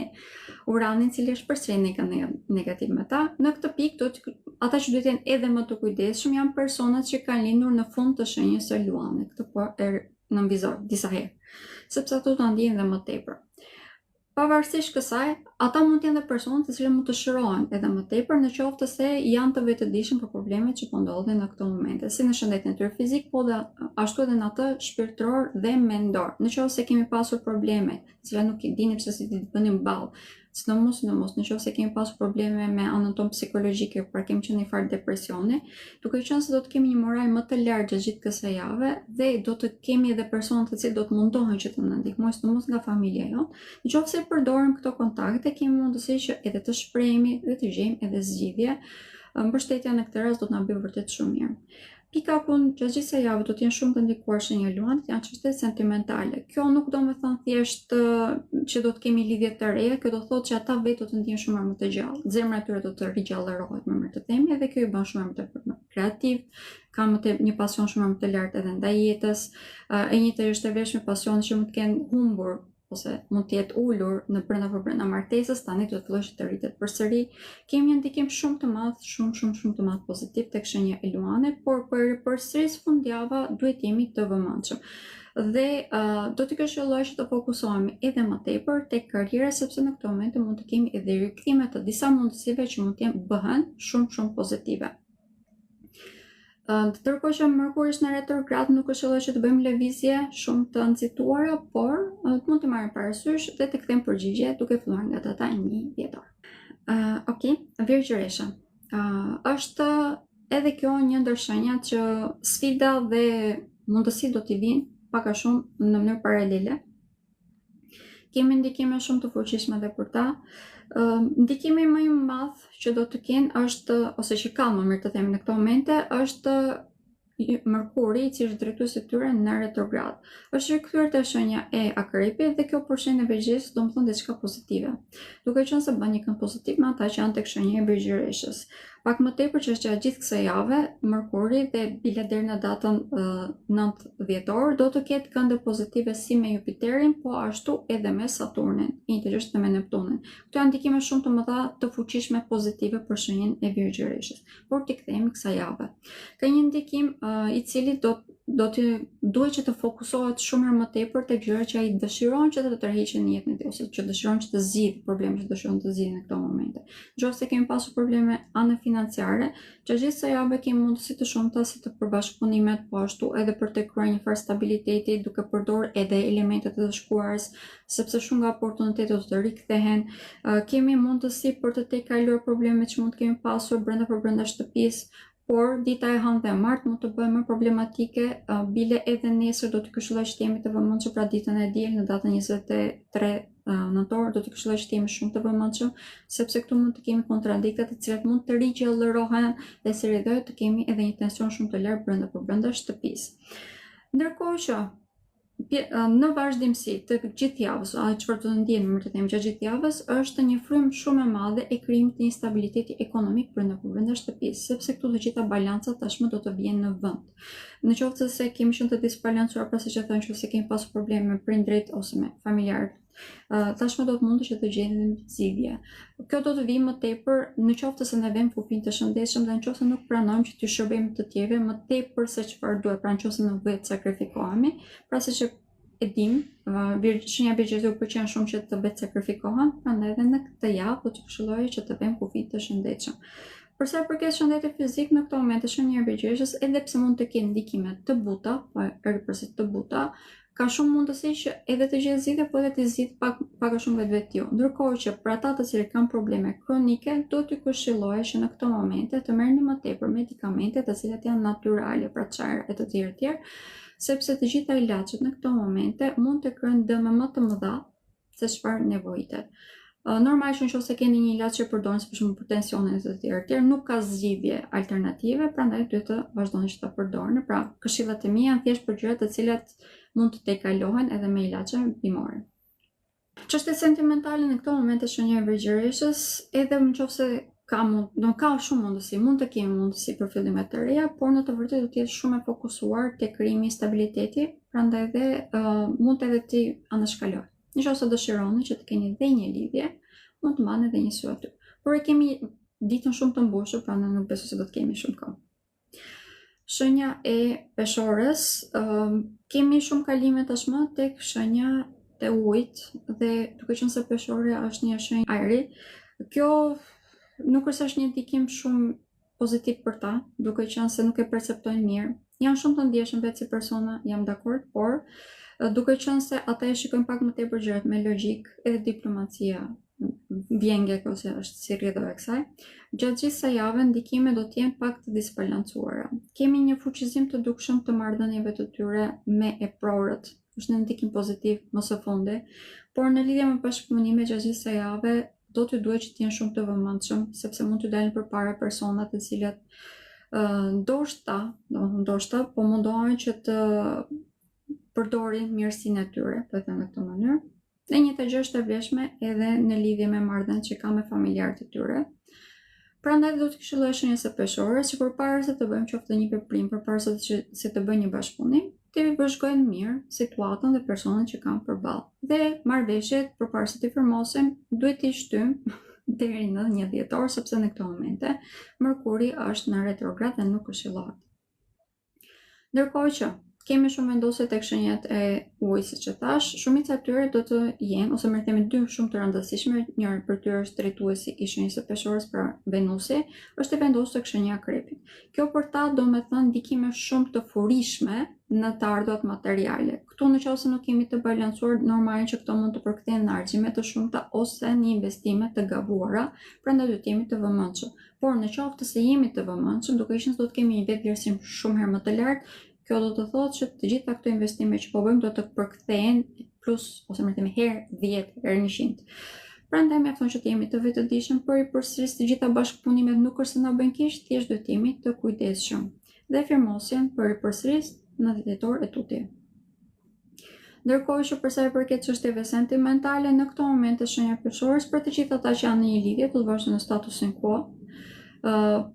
Uranin, i cili është përsëri në një kënd negativ me ta. Në këtë pikë ata që duhet të jenë edhe më të kujdesshëm janë personat që kanë lindur në fund të shenjës së luanit. Këtë po nënvizoj disa herë, sepse ato do ndihen dhe më tepër. Pavarësisht kësaj, ata mund të jenë dhe personat të cilët mund të shërohen edhe më tepër në qoftë se janë të vetëdijshëm për problemet që po ndodhin në këto momente, si në shëndetin e tyre fizik, po dhe ashtu edhe në atë shpirtëror dhe mendor. Në qoftë se kemi pasur probleme, të cilat nuk i dini pse si të bënim ballë, sidomos në qoftë se kemi pasur probleme me anën tonë psikologjike, pra kemi qenë në një farë depresioni, duke qenë se do të kemi një moral më të lartë gjatë gjithë kësaj jave dhe do të kemi edhe persona të cilët do të mundohen që të na ndihmojnë, sidomos nga familja jonë. Nëse përdorim këto kontakte, kemi mundësi që edhe të shprehemi dhe të gjejmë edhe zgjidhje. Mbështetja në këtë rast do të na bëjë vërtet shumë mirë. Pika ku gjatë gjithë kësaj jave do të jenë shumë të ndikuar shenja e luanit janë çështjet sentimentale. Kjo nuk do të thonë thjesht që do të kemi lidhje të reja, kjo do thotë që ata vetë do të ndihen shumë më të gjallë. Zemra e tyre do të rigjallerohet më mirë të themi, edhe kjo i bën shumë më të kreativ, kanë një pasion shumë më të lartë edhe ndaj jetës. E njëjta është e veshme pasioni që mund të kenë humbur ose mund të jetë ulur në brenda martesës, tani do të fillojë të rritet përsëri. Kemi një ndikim shumë të madh, shumë të madh pozitiv tek shenja e luanit, por për përsëris fundjava duhet jemi të vëmendshëm. Dhe do të këshilloj që të fokusohemi edhe më tepër tek karriera, sepse në këtë moment mund të kemi edhe rikthime të disa mundësive që mund të bëhen shumë pozitive. Ndërkohë që Merkuri është në retrograd, nuk këshilloj që të bëjmë lëvizje shumë të nxituara, por mund të marrim parasysh dhe të kthejmë përgjigje duke filluar nga data 1 dhjetor. Okej, Virgjëresha. Është edhe kjo një ndër shenjat që sfida dhe mundësi do t'i vinë pak a shumë në mënyrë paralele. Kemi ndikime shumë të fuqishme edhe për ta. Ndikimi më i madh që do të kenë është, ose që ka më mirë të themi në këto momente, është Merkuri, i cili është drejtuesi i tyre në retrograd. Është rikthyer te shenja e Akrepit dhe kjo për shenjën e Virgjëresës do të thonë diçka pozitive. Duke qenë se bën një kënd pozitiv me ata që janë tek shenja e Virgjëreshës. Pak më tepër që është gjatë gjithë kësaj jave, Merkuri dhe bile deri në datën 9 dhjetor do të ketë këndë pozitive si me Jupiterin, po ashtu edhe me Saturnin, njëjtësisht me Neptunin. Këto janë ndikime shumë të mëdha të fuqishme pozitive për shenjën e Virgjëreshës. Por t'i kthehemi kësaj jave. Ka një ndikim i cili duhet që të fokusohet shumë më tepër tek gjërat që ai dëshiron që të tërheqin në jetën e tij, ose që dëshiron që të zgjidhë problemet që dëshiron të zgjidhë në këto momente. Nëse kemi pasur probleme anë financiare, gjatë gjithë kësaj jave kemi mundësi të shumta si të përbashkëpunimet, po ashtu edhe për të kryer një farë stabiliteti duke përdorur edhe elementet e të shkuarës, sepse shumë nga oportunitetet do të rikthehen. Kemi mundësi për të tejkaluar problemet që mund të kemi pasur brenda shtëpisë, por dita e hënë dhe e martë mund të bëjë më problematike, bile edhe nesër do të këshilloj që të jemi të vëmendshëm pra ditën e diel në datën 23 nëntor do të këshilloj që të jemi shumë të vëmendshëm, sepse këtu mund të kemi kontradikte të cilat mund të rigjallërohen dhe si rridoj të kemi edhe një tension shumë të lartë brenda shtëpisë. Ndërkohë që në vazhdimsi të gjithë javës, çfarë do të ndjejmë më të them gjatë gjithë javës, është një frymë shumë e madhe e krijimit të një stabiliteti ekonomik brenda shtëpisë, sepse këtu të gjitha balancat tashmë do të vijnë në vend. Në qoftë se kemi qenë të disbalancuar, pra siç e thënë, nëse kemi pasur probleme me prindrit ose me familjarët, tashmë do të mundë që të gjejmë zgjidhje. Kjo do të vijë më tepër në qoftë se ne vëmë fufin të shëndetshëm dhe në qoftë se nuk pranojmë që të shërbejmë të tjerëve më tepër se çfarë duhet, pra në qoftë se nuk vetë sakrifikohemi, pra siç e dim, shenja Birgjeti u pëlqen shumë që të vetë sakrifikohen, prandaj edhe në këtë javë do të këshilloj që të vëmë kufi të shëndetshëm. Për sa i përket shëndetit fizik, në këtë moment shenja Birgjeshës, edhe pse mund të kenë ndikime të buta, përse të buta, ka shumë mundësi që edhe të gjithë zgjidhje, po edhe të zgjidh pak a shumë vetë ju. Ndërkohë që për ata të cilët kanë probleme kronike, do t'ju këshilloj që në këto momente të merrni më tepër medikamente të cilat janë natyrale, pra çajra e të tjerë, sepse të gjitha ilaçet në këto momente mund të krijojnë dëme më të mëdha se çfarë nevojitet. Normal që nëse keni një ilaç që përdorni për shembull për tensionin e të tjerë, nuk ka zgjidhje alternative, prandaj duhet të vazhdoni që ta përdorni. Pra, këshillat e mia janë thjesht për gjëra të cilat mund të tejkalohen edhe me ilaçe bimore. Çështje sentimentale në këto momente shenja e Birgjeshës, edhe nëse ka shumë mundësi, mund të kemi mundësi për fillime të reja, por në të vërtetë do të jetë shumë e fokusuar te krijimi i stabiliteti, prandaj edhe mund edhe të anashkaloj. Nëse dëshironi që të keni dhe një lidhje, mund të mbani edhe një sy aty. Por e kemi ditën shumë të mbushur, prandaj nuk besoj se do të kemi shumë kohë. Shenja e Peshorës, kemi shumë kalime tashmë tek shenja e ujit dhe duke qenë se Peshorja është një shenjë ajri, kjo nuk është një ndikim shumë pozitiv për ta, duke qenë se nuk e perceptojnë mirë. Janë shumë të ndjeshëm vetë si persona, jam dakord, por duke qenë se ata e shikojnë pak më tepër gjërat me logjik, edhe diplomacia vjen nga kjo se është si rrjedhja e kësaj. Gjatë gjithë kësaj jave ndikime do të jenë pak të disbalancuara. Kemi një fuqizim të dukshëm të marrëdhënieve të tyre me eprorët, është një ndikim pozitiv më së fundi, por në lidhje me bashkëpunime gjatë gjithë kësaj jave do t'ju duhet që të jenë shumë të vëmendshëm, sepse mund t'ju dalin përpara persona të cilat ndoshta po mundohen që të përdorin mirësinë e tyre, po them në këtë mënyrë. Dhe një të gjë është e vlefshme edhe në lidhje me marrëdhëniet që kanë me familjarët e tyre. Prandaj do të këshilloj shenjës së Peshorës që përpara se të bëjmë qoftë një veprim, përpara se të bëjmë një bashkëpunim, të vëzhgojmë mirë situatën dhe personin që kanë përballë. Dhe marrëveshjet përpara se të firmosim, duhet t'i shtym deri në 1 dhjetor, sepse në këto momente Mërkuri është në retrograd dhe nuk këshillohet. Ndërkohë që kemi shumë vendosje tek shenjat e ujit, siç e thash, shumica e tyre do të jenë ose më themi dy shumë të rëndësishme, njëri për tyre është drejtuesi i shenjës së Peshorës, pra Venusi, është e vendosur tek shenja e Krepit. Kjo për ta do me thënë ndikime shumë të furishme në të ardhurat materiale. Këtu nëse nuk kemi të balancuar, normal që këto mund të përkthehen në argjime të shumta ose në investime të gabuara, prandaj duhet jemi të vëmendshëm. Por në qoftë se jemi të vëmendshëm, duke qenë se do të kemi një vetvlerësim shumë herë më të lartë, kjo do të thotë që të gjitha këto investime që po bëjmë do të përkthehen plus ose më themi herë 10, herë 100. Prandaj mjafton që të jemi të vetëdijshëm, por përsëris të gjitha bashkëpunimet nuk është se na bën keq, thjesht duhet të jemi të kujdesshëm. Dhe firmosjen përsëris në dhjetor e tutje. Ndërkohë që për sa i përket çështjeve sentimentale, në këto momente shenja e Peshorës për të gjithë ata që janë në një lidhje do të vazhdojnë në statusin quo.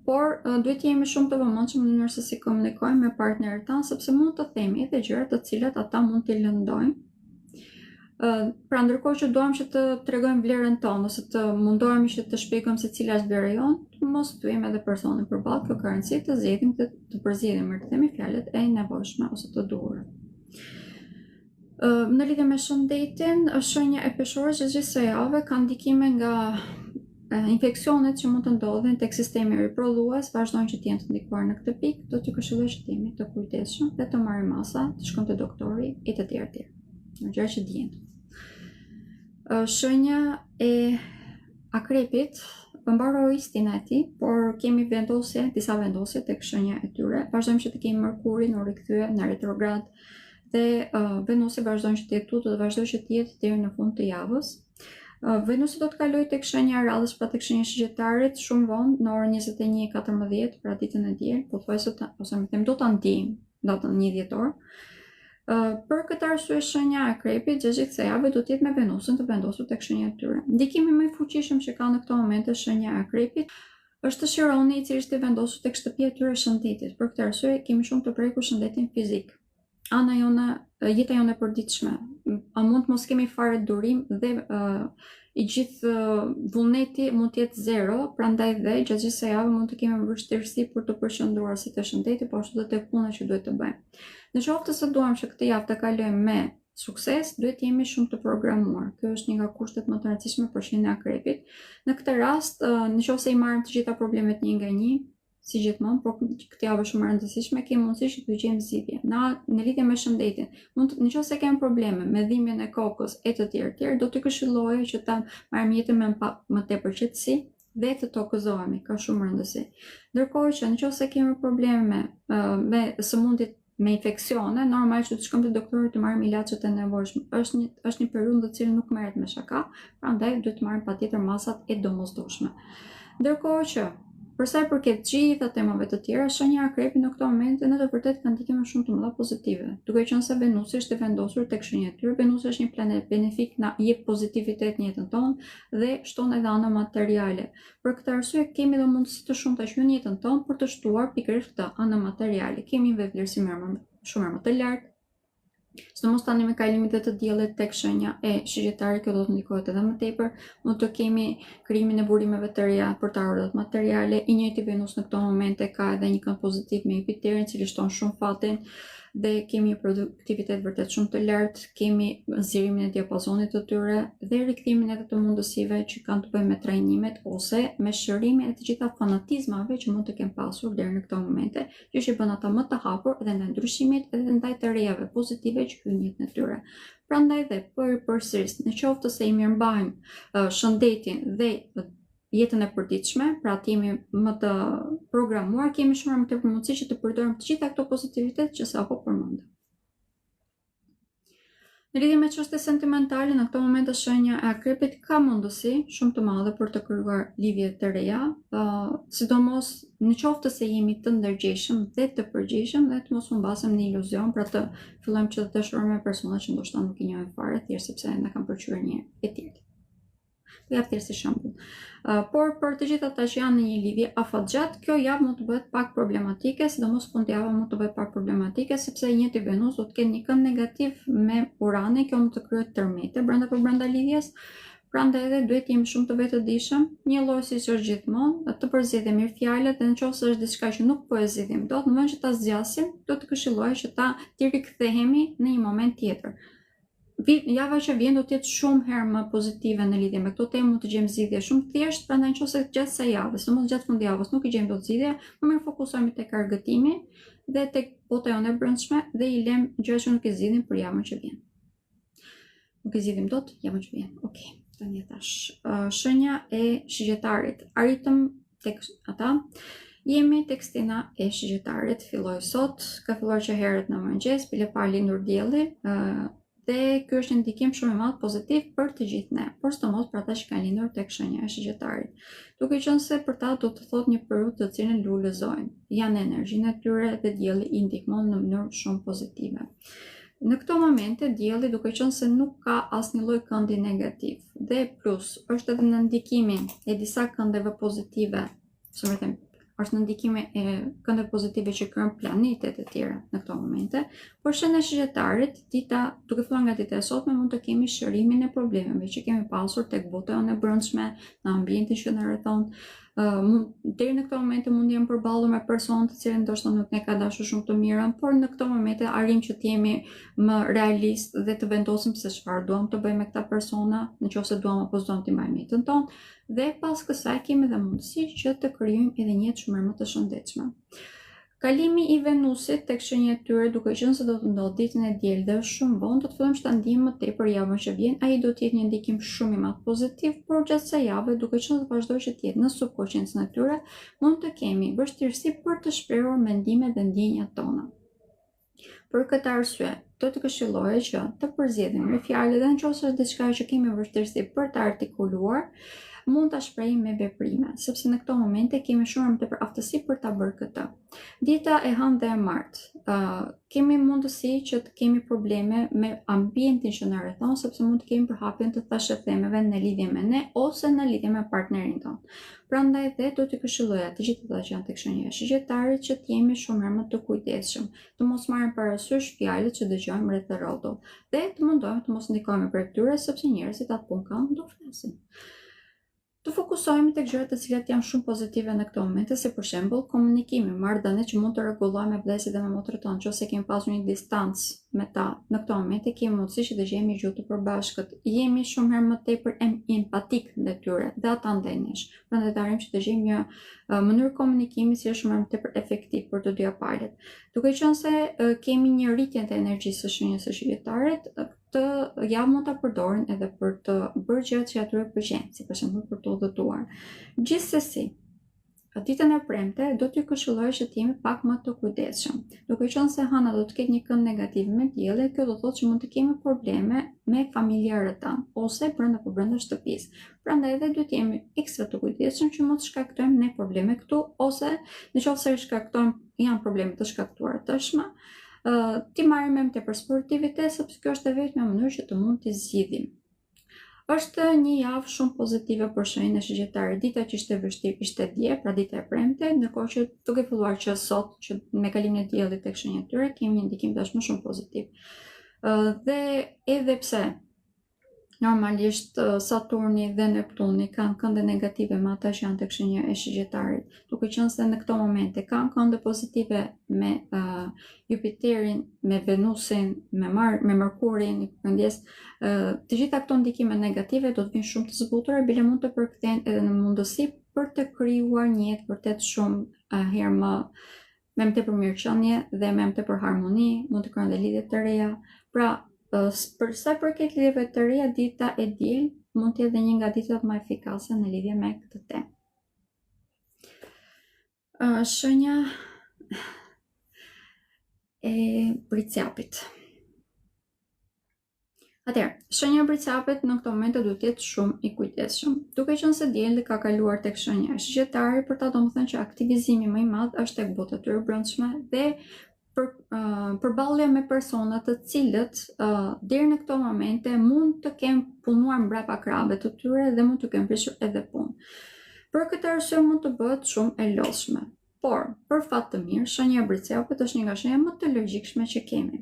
Por duhet të jemi shumë të vëmendshëm në mënyrë se si komunikojmë me partnerët tanë, sepse mund të themi edhe gjëra të cilat ata mund t'i lëndojnë. Pra ndërkohë që duam që të tregojmë vlerën tonë ose të mundohemi që të shpjegojmë se cila është vlera jonë, mos thyejmë edhe personin përballë. Kjo ka rëndësi të zgjedhim të përzgjedhim më themi fjalët e nevojshme ose të duhura. Në lidhje me shëndetin, shenja e Peshorës gjithë kësaj jave ka ndikime nga infeksionet që mund të ndodhin tek sistemi riprodhues, vazhdojnë që të jenë të ndikuar në këtë pikë, do t'ju këshilloj që të jemi të kujdesshëm dhe të marrim masa, të shkojmë te doktori e të tjerë. Në gjëra që dihen. Shenja e Akrepit mbaroi stina e tij, por kemi disa vendosje tek shenja e tyre. Vazhdojmë që të kemi Mërkurin u rikthye në retrograd dhe Venusi vazhdon që të jetë tutje dhe vazhdoi që të jetë deri në fund të javës. Venusi do të kalojë tek shenja e radhës, pra tek shenja e Shëgjetarit shumë vonë në orën 21:14, pra ditën e diel, pothuajse ose më them do ta ndijmë datën 1 dhjetor. Për këtë arsye shenja e Akrepit gjatë kësaj jave do të jetë me Venusin të vendosur tek shenja e tyre. Ndikimi më i fuqishëm që ka në këto momente shenja e Akrepit është Shironi, i cili është i vendosur tek shtëpia e tyre e shëndetit. Për këtë arsye kemi shumë të prekur shëndetin fizik. Ana jone, jeta jone e përditshme, a mund të mos kemi fare durim dhe i gjithë vullneti mund të jetë zero, prandaj dhe gjatë gjithë kësaj jave mund të kemi vështirësi për të përqendruar si te shëndeti, po ashtu edhe tek puna që duhet të bëjmë. Në qoftë se duam që këtë javë të kalojmë me sukses, duhet jemi shumë të programuar. Kjo është një nga kushtet më të rëndësishme për shenjën e Akrepit. Në këtë rast, nëse i marrim të gjitha problemet një nga një, si gjithmonë, por këtë javë shumë e rëndësishme, kemi mundësi që të gjejmë zgjidhje. Në lidhje me shëndetin, nëse kemi probleme me dhimbjen e kokës e të tjerë, do të këshilloja që ta marrim jetën me më tepër qetësi dhe të tokëzohemi, ka shumë rëndësi. Ndërkohë që nëse kemi probleme me sëmundjet me infeksione, normal që të shkojmë te doktori të marrim ilaçet e nevojshme. Është një periudhë në cilën nuk merret me shaka, prandaj duhet të marrim patjetër masat e domosdoshme. Ndërkohë që për sa i përket gjitha temave të tjera, shenja e Akrepit në këto momente në të vërtetë ka ndikime shumë të mëdha pozitive. Duke qenë se Venusi është i vendosur tek shenja e tyre, Venusi është një planet benefik, na jep pozitivitet në jetën tonë dhe shton edhe ana materiale. Për këtë arsye kemi edhe mundësi të shumta që në jetën tonë për të shtuar pikërisht këtë anë materiale. Kemi një vlerësim shumë më të lartë. Sidomos tani me kalimin e të diellit tek shenja e Shëgjetarit, kjo do të ndikohet edhe më tepër. Mund të kemi krijimin e burimeve të reja për të ardhurat materiale. I njëjti Venus në këto momente ka edhe një kënd pozitiv me Jupiterin, i cili shton shumë fatin dhe kemi një produktivitet vërtet shumë të lartë, kemi zgjerimin e diapazonit të tyre dhe rikthimin edhe të mundësive që kanë të bëjnë me trajnimet ose me shërimin e të gjitha fanatizmave që mund të kemë pasur deri në këto momente, që bën ata më të hapur edhe ndaj ndryshimit edhe ndaj të rejave pozitive që hyjnë në jetën e tyre. Prandaj dhe përsëris, në qoftë se i mirëmbajmë shëndetin dhe jetën e përditshme, pra të jemi më të programuar, kemi shumë më tepër mundësi që të përdorim të gjitha këto pozitivitet që sapo përmendëm. Në lidhje me çështje sentimentale, në këto momente shenja e Akrepit ka mundësi shumë të madhe për të krijuar lidhje të reja, sidomos në qoftë se jemi të ndërgjegjshëm dhe të përgjegjshëm dhe të mos humbasem në iluzion, pra të fillojmë që të dashurojmë me persona që ndoshta nuk i njohim fare, thjesht sepse na kanë pëlqyer një herë e tillë. Do jap thjesht si shembull. Por për të gjithë ata që janë në një lidhje afatgjat, kjo javë mund të bëhet pak problematike, sidomos fundjava mund të bëhet pak problematike sepse i njëjti Venus do të ketë një kënd negativ me Uranin, kjo mund të krijohet tërmete brenda lidhjes. Prandaj edhe duhet jemi shumë të vetëdijshëm, një lloj siç është gjithmonë, të përzgjedhim mirë fjalët dhe nëse është diçka që nuk po e zgjidhim dot, në vend që ta zgjasim, do të këshilloj që të rikthehemi në një moment tjetër. Java që vjen do të jetë shumë herë më pozitive në lidhje me këto temë, mund të gjejmë zgjidhje shumë thjesht, prandaj nëse gjatë kësaj jave, sidomos gjatë fundjavës, nuk i gjejmë dot zgjidhje, më mirë fokusohemi tek argëtimi dhe tek bota jonë e brendshme dhe i lëm gjërat që nuk i zgjidhim për javën që vjen. Nuk i zgjidhim dot javën që vjen. Okej, tani tash. Shenja e Shëgjetarit. Arritëm tek ata. Jemi tek stina e Shëgjetarit. Filloi sot, ka filluar që herët në mëngjes, bile pa lindur dielli. Dhe ky është një ndikim shumë i madh pozitiv për të gjithë ne, por sidomos për ata që kanë lindur tek shenja e Shëgjetarit. Duke qenë se për ta do të thotë një periudhë të cilën lulëzojnë, janë energjinë e tyre dhe dielli i ndihmon në mënyrë shumë pozitive. Në këto momente dielli, duke qenë se nuk ka asnjë lloj këndi negativ dhe plus është edhe në ndikimin e disa këndeve pozitive, është në ndikime e këndeve pozitive që krijojnë planetet e tjera në këto momente, por shenja e Shëgjetarit, duke filluar nga dita e sotme, mund të kemi shërimin e problemeve që kemi pasur tek bota jonë e brendshme, në ambientin që na rrethon. Deri në këto momente mund jemi përballur me persona të cilët ndoshta nuk ne ka dashur shumë të mirën, por në këto momente arrim që të jemi më realist dhe të vendosim se çfarë duam të bëjmë me këta persona, nëse duam apo s'duam të marrim jetën tonë, dhe pas kësaj kemi edhe mundësi që të krijojmë edhe një jetë shumë më të shëndetshme. Kalimi i Venusit tek shenja e tyre, duke qenë se do të ndodhë ditën e diel dhe është shumë vonë, do të fillojmë që ta ndjejmë më tepër javën që vjen. Ai do të jetë një ndikim shumë i madh pozitiv, por gjatë kësaj jave, duke qenë se vazhdoi që të jetë në subkonsciencën e tyre, mund të kemi vështirësi për të shprehur mendimet dhe ndjenjat tona. Për këtë arsye, do të këshilloja që të përzjedhim me fjalë dhe nëse është diçka që kemi vështirësi për të artikuluar, mund ta shprehim me veprime, sepse në këto momente kemi shumë më tepër aftësi për ta bërë këtë. Dita e hënë dhe e martë, kemi mundësi që të kemi probleme me ambientin që na rrethon, sepse mund të kemi përhapjen të thashëthemeve në lidhje me ne ose në lidhje me partnerin tonë. Prandaj dhe do t'ju këshilloja të gjithë ata që janë tek shenja e Shëgjetarit që të jemi shumë më të kujdesshëm, të mos marrim parasysh fjalët që dëgjojmë rreth të rrotull dhe të mundohemi të mos ndikojmë për këtyre sepse njerëzit atë punë kanë do flasin. Të fokusohemi tek gjërat të cilat janë shumë pozitive në këto momente, si për shembull komunikimi, marrëdhënie që mund të rregullojmë me vlezërit dhe me motrën tonë, nëse kemi pasur një distancë me ta. Në këto momente kemi mundësi që të gjejmë gjuhë të përbashkët. Jemi shumë herë më tepër empatik ndaj tyre dhe ata ndaj nesh. Prandaj të arrijmë që të gjejmë një mënyrë komunikimi që është shumë më tepër efektiv për të dyja palët. Duke qenë se kemi një rritje të energjisë së shenjës së Shëgjetarit, të javë mund ta përdorin edhe për të bërë gjërat që atyre pëlqejnë, si për shembull për të udhëtuar. Gjithsesi, ditën e premte do t'ju këshilloj që të jemi pak më të kujdesshëm. Duke qenë se hëna do të ketë një kënd negativ me diellin, kjo do thotë që mund të kemi probleme me familjarët tanë ose brenda shtëpisë. Prandaj edhe duhet të jemi ekstra të kujdesshëm që mos shkaktojmë ne probleme këtu ose nëse janë probleme të shkaktuara tashmë, ti marrim me tepër sportivitet sepse kjo është e vetmja mënyrë që të mund të zgjidhim. Është një javë shumë pozitive për shenjën e Shëgjetarit. Dita që ishte vështirë ishte dje, pra dita e premte, ndërkohë që duke filluar që sot që me kalimin e diellit tek shenja e tyre kemi një ndikim tashmë shumë pozitiv. Dhe edhe pse normalisht Saturni dhe Neptuni kanë kënde negative me ata që janë tek shenja e Shëgjetarit, duke qenë se në këto momente kanë kënde pozitive me Jupiterin, me Venusin, me Merkurin, të gjitha këto ndikime negative do të vinë shumë të zbutura, bile mund të përkthehen edhe në mundësi për të krijuar një jetë vërtet shumë herë me më tepër mirëqenie dhe me më tepër harmoni, mund të krijojnë lidhje të reja. Pra, për sa përket lidhjeve të reja, dita e diel mund të jetë një nga ditët më efikase në lidhje me këtë temë. Shenja e Bricjapit. Atëherë, shenja e Bricjapit në këtë moment duhet të jetë shumë i kujdesshëm. Duke qenë se dielli ka kaluar tek shenja e Shëgjetarit, për ta domethënë që aktivizimi më i madh është tek bota e tyre brendshme dhe përballja me persona të cilët deri në këto momente mund të kenë punuar mbrapa krahëve të tyre dhe mund të kenë prishur edhe punë. Për këtë arsye mund të bëhet shumë e lodhshme. Por, për fat të mirë, shenja e Bricjapit është një nga shenjat më të logjikshme që kemi.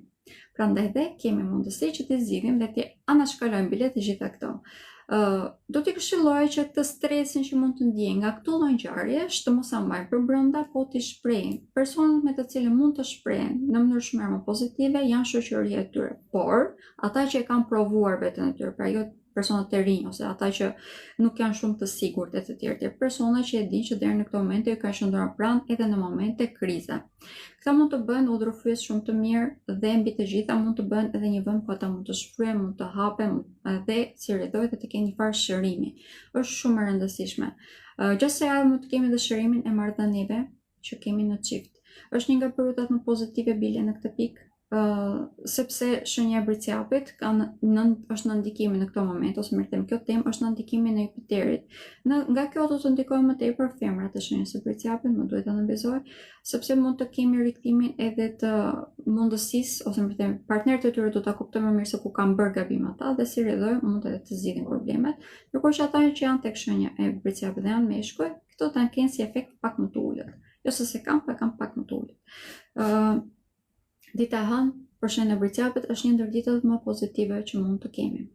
Prandaj dhe kemi mundësi që të zgjidhim dhe të anashkalojmë bile të gjitha këto. Do t'i këshilloj që të stresin që mund të ndjejnë nga këto lloj ngjarjesh të mos ia marrin për brenda, po t'i shprehin. Personat me të cilët mund të shprehen në mënyrë shumë më pozitive janë shoqëria e tyre, por ata që e kanë provuar veten e tyre, pra jo personat të rinj ose ata që nuk janë shumë të sigurt e të tjerë, persona që e dinë që deri në këtë moment ju kanë qendruar pranë edhe në momente krize. Këta mund të bëhen udhërfyes shumë të mirë dhe mbi të gjitha mund të bëhen edhe një vend ku ata mund të shfryhen, mund të hapen dhe si rrethohet të kenë një farë shërimi. Është shumë e rëndësishme. Gjatë kësaj javë mund të kemi edhe shërimin e marrëdhënieve që kemi në çift. Është një nga periodat më pozitive bile në këtë pikë. Sepse shenja e Bricjapit është në ndikimin në këto moment, ose më them kjo temë është në ndikimin e Jupiterit. Nga kjo do të ndikojë më tepër femrat e shenjës së Bricjapit, më duhet ta nënvizoj, sepse mund të kemi rikthimin edhe të mundësisë, ose më them partnerët e tyre do ta kuptojnë më mirë se ku kanë bërë gabim ata dhe si rrjedhoj mund edhe të zgjidhin problemet. Ndërkohë që ata që janë tek shenja e Bricjapit dhe janë meshkuj, këto ta kenë si efekt pak më të ulët. Jo se kanë, po kanë pak më të ulët. Dita e hënë për shenjën e Bricjapit është një ndër ditët më pozitive që mund të kemi.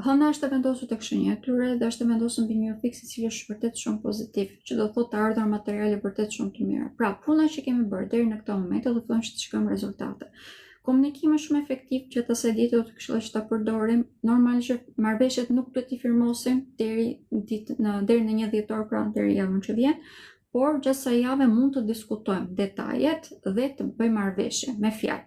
Hëna është e vendosur tek shenja e tyre dhe është e vendosur mbi një fiks i cili është vërtet shumë pozitiv, që do thotë të ardhur materiale vërtet shumë të mira. Pra, puna që kemi bërë deri në këtë moment do të thonë që të shkojmë rezultate. Komunikimi shumë efektiv që të asaj dite do të këshilloj që ta përdorim. Normalisht marrëveshjet nuk duhet t'i firmosim deri në 1 dhjetor, pra deri javën që vjen. por gjatë kësaj jave mund të diskutojmë detajet dhe të bëjmë marrëveshje me fjalë.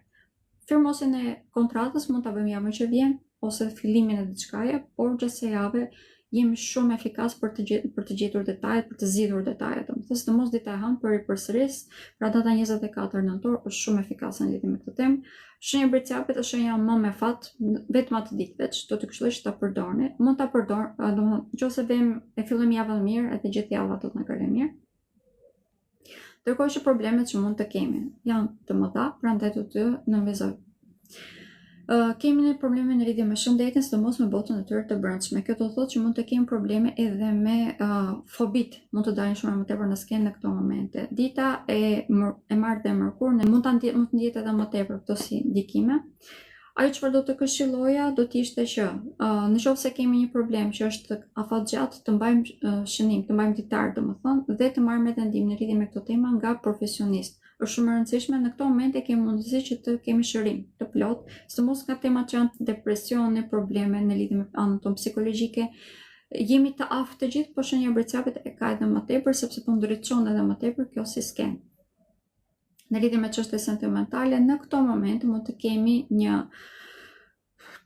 Firmosin e kontratës mund ta bëjmë javën që vjen ose fillimin e diçkaje, por gjatë kësaj jave jemi shumë efikas për të gjetur detajet, për të zgjidhur detajet. Sidomos dita e hënë për përsëris, pra data 24 nëntor është shumë efikase në lidhje me këtë temë. Shenja e Bricapit është shenja më me fat, vetëm atë ditë veç, do të këshilloj që ta përdorni. Mund ta përdor, nëse e fillojmë javën mirë, edhe gjithë java do të na kalojë mirë. Ndërkohë që problemet që mund të kemi janë të mëdha, prandaj do të nënvezoj. Kemi një probleme në lidhje me shëndetin, sidomos me botën e tyre të brendshme. Kjo do të thotë që mund të kemi probleme edhe me fobit, mund të dalin shumë më tepër në skenë në këto momente. Dita e martë dhe mërkur mund të ndjetë edhe më tepër këto si ndikime. Ajo çfarë do të këshilloja do të ishte që nëse kemi një problem që është afatgjatë, të mbajmë shënim, të mbajmë ditar, domethënë, dhe të marrim edhe ndihmë në lidhje me këtë temë nga profesionist. Është shumë e rëndësishme, në këto momente kemi mundësi që të kemi shërim të plot, sidomos nga temat që janë depresione, probleme në lidhje me anën tonë psikologjike. Jemi të aftë të gjithë, por shenja e Bricapit e ka edhe më tepër, sepse po ndriçon edhe më tepër kjo si skenë. Në lidhje me çështje sentimentale, në këto momente mund të kemi një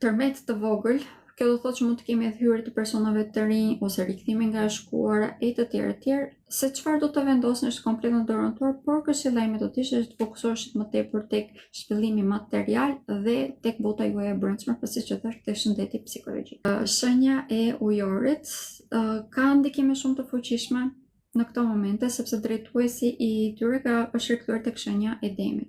tërmet të vogël. Kjo do thotë që mund të kemi edhe hyrje të personave të rinj ose rikthime nga e shkuara e të tjerë. Se çfarë do të vendosni është komplet në dorën tuaj, por këshillimi do të ishte që të fokusoheshit më tepër tek zhvillimi material dhe tek bota juaj e brendshme, pasi që thash tek shëndeti psikologjik. Shenja e ujorit ka ndikime shumë të fuqishme në këto momente, sepse drejtuesi i tyre është rikthyer tek shenja e demit.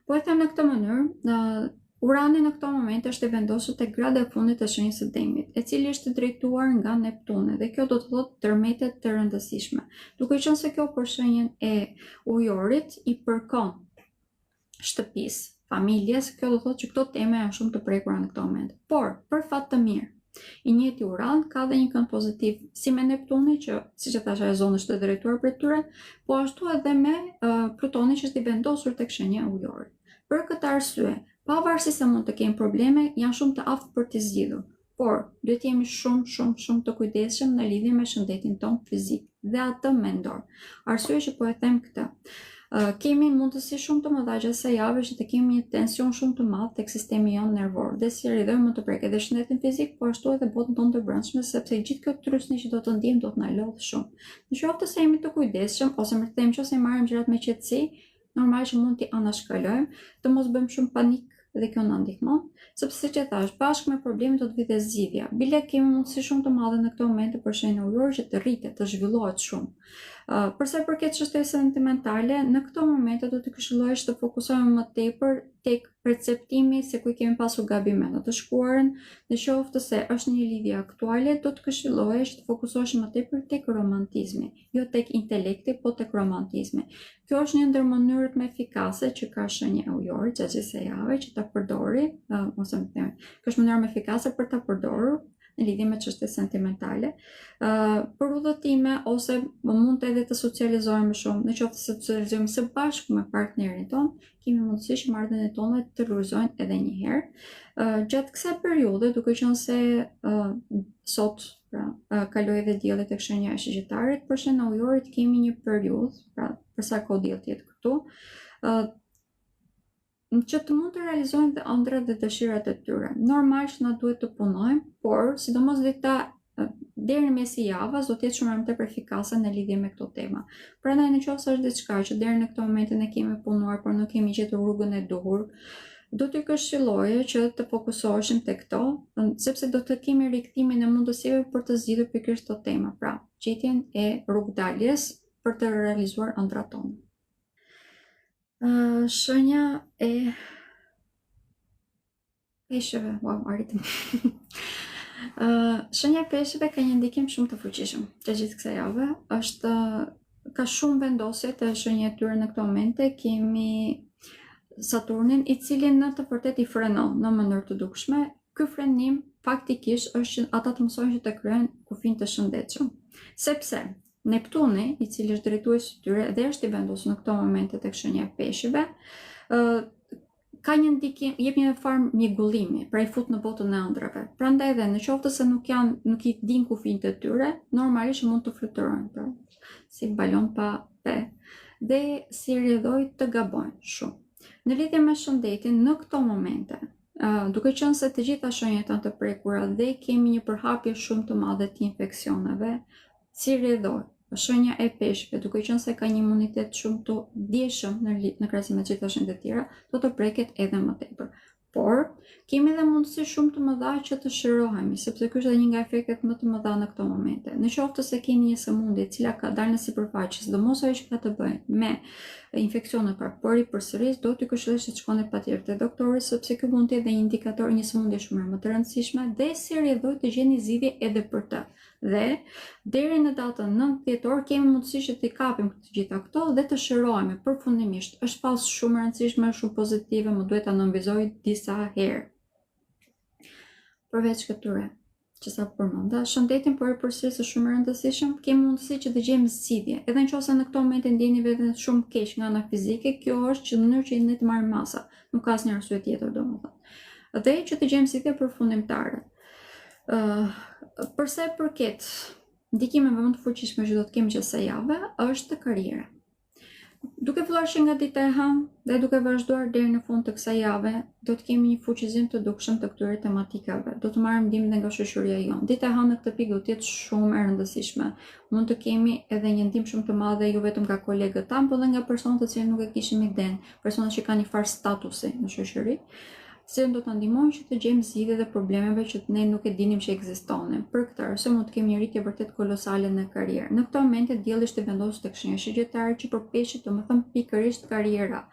Po e them në këtë mënyrë, Urani në këto momente është e vendosur tek grada e fundit të shenjës së demit, e cili është drejtuar nga Neptuni, dhe kjo do të thotë tërmete të rëndësishme. Duke qenë se kjo për shenjën e ujorit i përkon shtëpisë, familjes, kjo do të thotë që këto tema janë shumë të prekura në këto momente. Por, për fat të mirë, i njëjti Uran ka dhe një kënd pozitiv si me Neptuni, që siç e thash ajo zonë është e drejtuar për tyre, po ashtu edhe me Plutoni që është i vendosur tek shenja e ujorit. Për këtë arsye, pavarësisht se mund të kemi probleme, janë shumë të aftë për të zgjidhur, por duhet jemi shumë të kujdesshëm në lidhje me shëndetin tonë fizik dhe atë mendor. Arsye që po e them këtë, kemi mundësi shumë të mëdha gjatë kësaj jave që të kemi një tension shumë të madh tek sistemi jon nervor, dhe si rridhoj mund të prekë edhe shëndetin fizik, po ashtu edhe botën tonë të brendshme, sepse gjithë kjo trysni që do të ndjejmë do të na lodh shumë. Nëse se jemi të kujdesshëm ose më them nëse marrim gjërat me qetësi, normal që mund t'i anashkalojmë, të mos bëjmë shumë panik dhe kjo na ndihmon, sepse siç e thash, bashkë me problemet do të vijë zgjidhja. Bile kemi mundësi shumë të madhe në këto momente për shenjën ujore që të rritet, të zhvillohet shumë. Përsa i përket çështjeve sentimentale, në këto momente do të këshilloj të fokusohemi më tepër tek perceptimi se ku kemi pasur gabime në të shkuarën, nëse se është një lidhje aktuale, do të këshilloj të fokusohesh më tepër tek romantizmi, jo tek intelekti, po tek romantizmi. Kjo është një ndër mënyrat më efikase që ka shenja e ujorit gjatë kësaj jave që ta përdori, ose më them, kjo është mënyra më efikase për ta përdorur në lidhje me çështje sentimentale. Për udhëtime ose mund edhe të socializohemi shumë, nëse socializojmë së bashku me partnerin ton, kemi mundësi që marrëdhëniet tona të rrugëzohen edhe një herë. Gjatë kësaj periudhe, duke qenë se sot kaloi edhe dielli tek shenja e Shëgjitarit, për shenjën e ujorit kemi një periudhë, pra për sa kohë dielli jetë këtu, që të mund të realizojnë dhe ëndrat dhe dëshirat e tyre. Normal që na duhet të punojmë, por sidomos dita deri në mes i javës do të jetë shumë më tepër efikase në lidhje me këto tema. Prandaj nëse është diçka që deri në këtë moment ne kemi punuar, por nuk kemi gjetur rrugën e duhur, do të këshilloje që të fokusoheshim tek këto, sepse do të kemi rikthimin e mundësive për të zgjidhur pikërisht këto tema, pra gjetjen e rrugdaljes për të realizuar ëndrat tona. Shenja e peshëve, arritëm. Shenja e peshëve ka një ndikim shumë të fuqishëm gjatë gjithë kësaj jave. Ka shumë vendosje të shenjave të tyre në këto momente. Kemi Saturnin, i cili në të vërtetë i frenon në mënyrë të dukshme. Ky frenim faktikisht është që ata të mësojnë që të kryejnë kufin të shëndetshëm. Sepse Neptuni, i cili është drejtuesi i tyre dhe është i vendosur në këto momente tek shenja e peshëve, ka një ndikim, jep një farë mjegullimi, pra i fut në botën e ëndrave. Prandaj edhe në qoftë se nuk i din kufijtë e tyre, normalisht mund të fluturojnë, pra, si balon pa pe, dhe si rrjedhoj të gabojnë shumë. Në lidhje me shëndetin, në këto momente, duke qenë se të gjitha shenjat janë të prekura dhe kemi një përhapje shumë të madhe të infeksioneve, si rrjedhoj, shenja e peshqve, duke qenë se ka një imunitet shumë të ndjeshëm në krahasim me gjitha shenjat e tjera, do të preket edhe më tepër. Por, kemi edhe mundësi shumë të mëdha që të shërohemi, sepse ky është edhe një nga efektet më të mëdha në këto momente. Në qoftë se keni një sëmundje e cila ka dalë në sipërfaqe, sidomos ajo që ka të bëjë me infeksione pra përsëris, do t'ju këshilloj që të shkoni patjetër te doktori, sepse ky mund të jetë një indikator një sëmundje shumë më të rëndësishme dhe si rrjedhoj të gjeni zgjidhje edhe për të. Dhe deri në datën 9 dhjetor kemi mundësi që të kapim të gjitha këto dhe të shërohemi përfundimisht. Është pas shumë e rëndësishme, shumë pozitive, më duhet ta nënvizoj disa herë. Përveç këtyre që sa përmenda, shëndetin përsëris është shumë e rëndësishëm, kemi mundësi që të gjejmë zgjidhje. Edhe nëse në këto momente ndjeni veten shumë keq nga ana fizike, kjo është në mënyrë që ne të marrim masa, nuk ka asnjë arsye tjetër domethënë. Dhe që të gjejmë zgjidhje përfundimtare. Përse përket ndikimeve më të fuqishme që do të kemi çdo javë, është karriera. Duke filluar që nga dita e hënë dhe duke vazhduar deri në fund të kësaj jave, do të kemi një fuqizim të dukshëm të këtyre tematikave. Do të marrim ndihmë nga shoqëria jonë. Dita e hënë në këtë pikë do të jetë shumë e rëndësishme. Mund të kemi edhe një ndihmë shumë të madhe jo vetëm nga kolegët tanë, por edhe nga personat të cilët nuk e kishim iden, personat që kanë një farë statusi në shoqëri, se do të ndihmojnë që të gjejmë zgjidhje të problemeve që ne nuk e dinim që ekzistonin. Për këtë arsye mund të kemi një rritje vërtet kolosale në karrierë. Në këto momente dielli është i vendosur tek shenja shigjetare që përpeshit domethënë pikërisht karriera.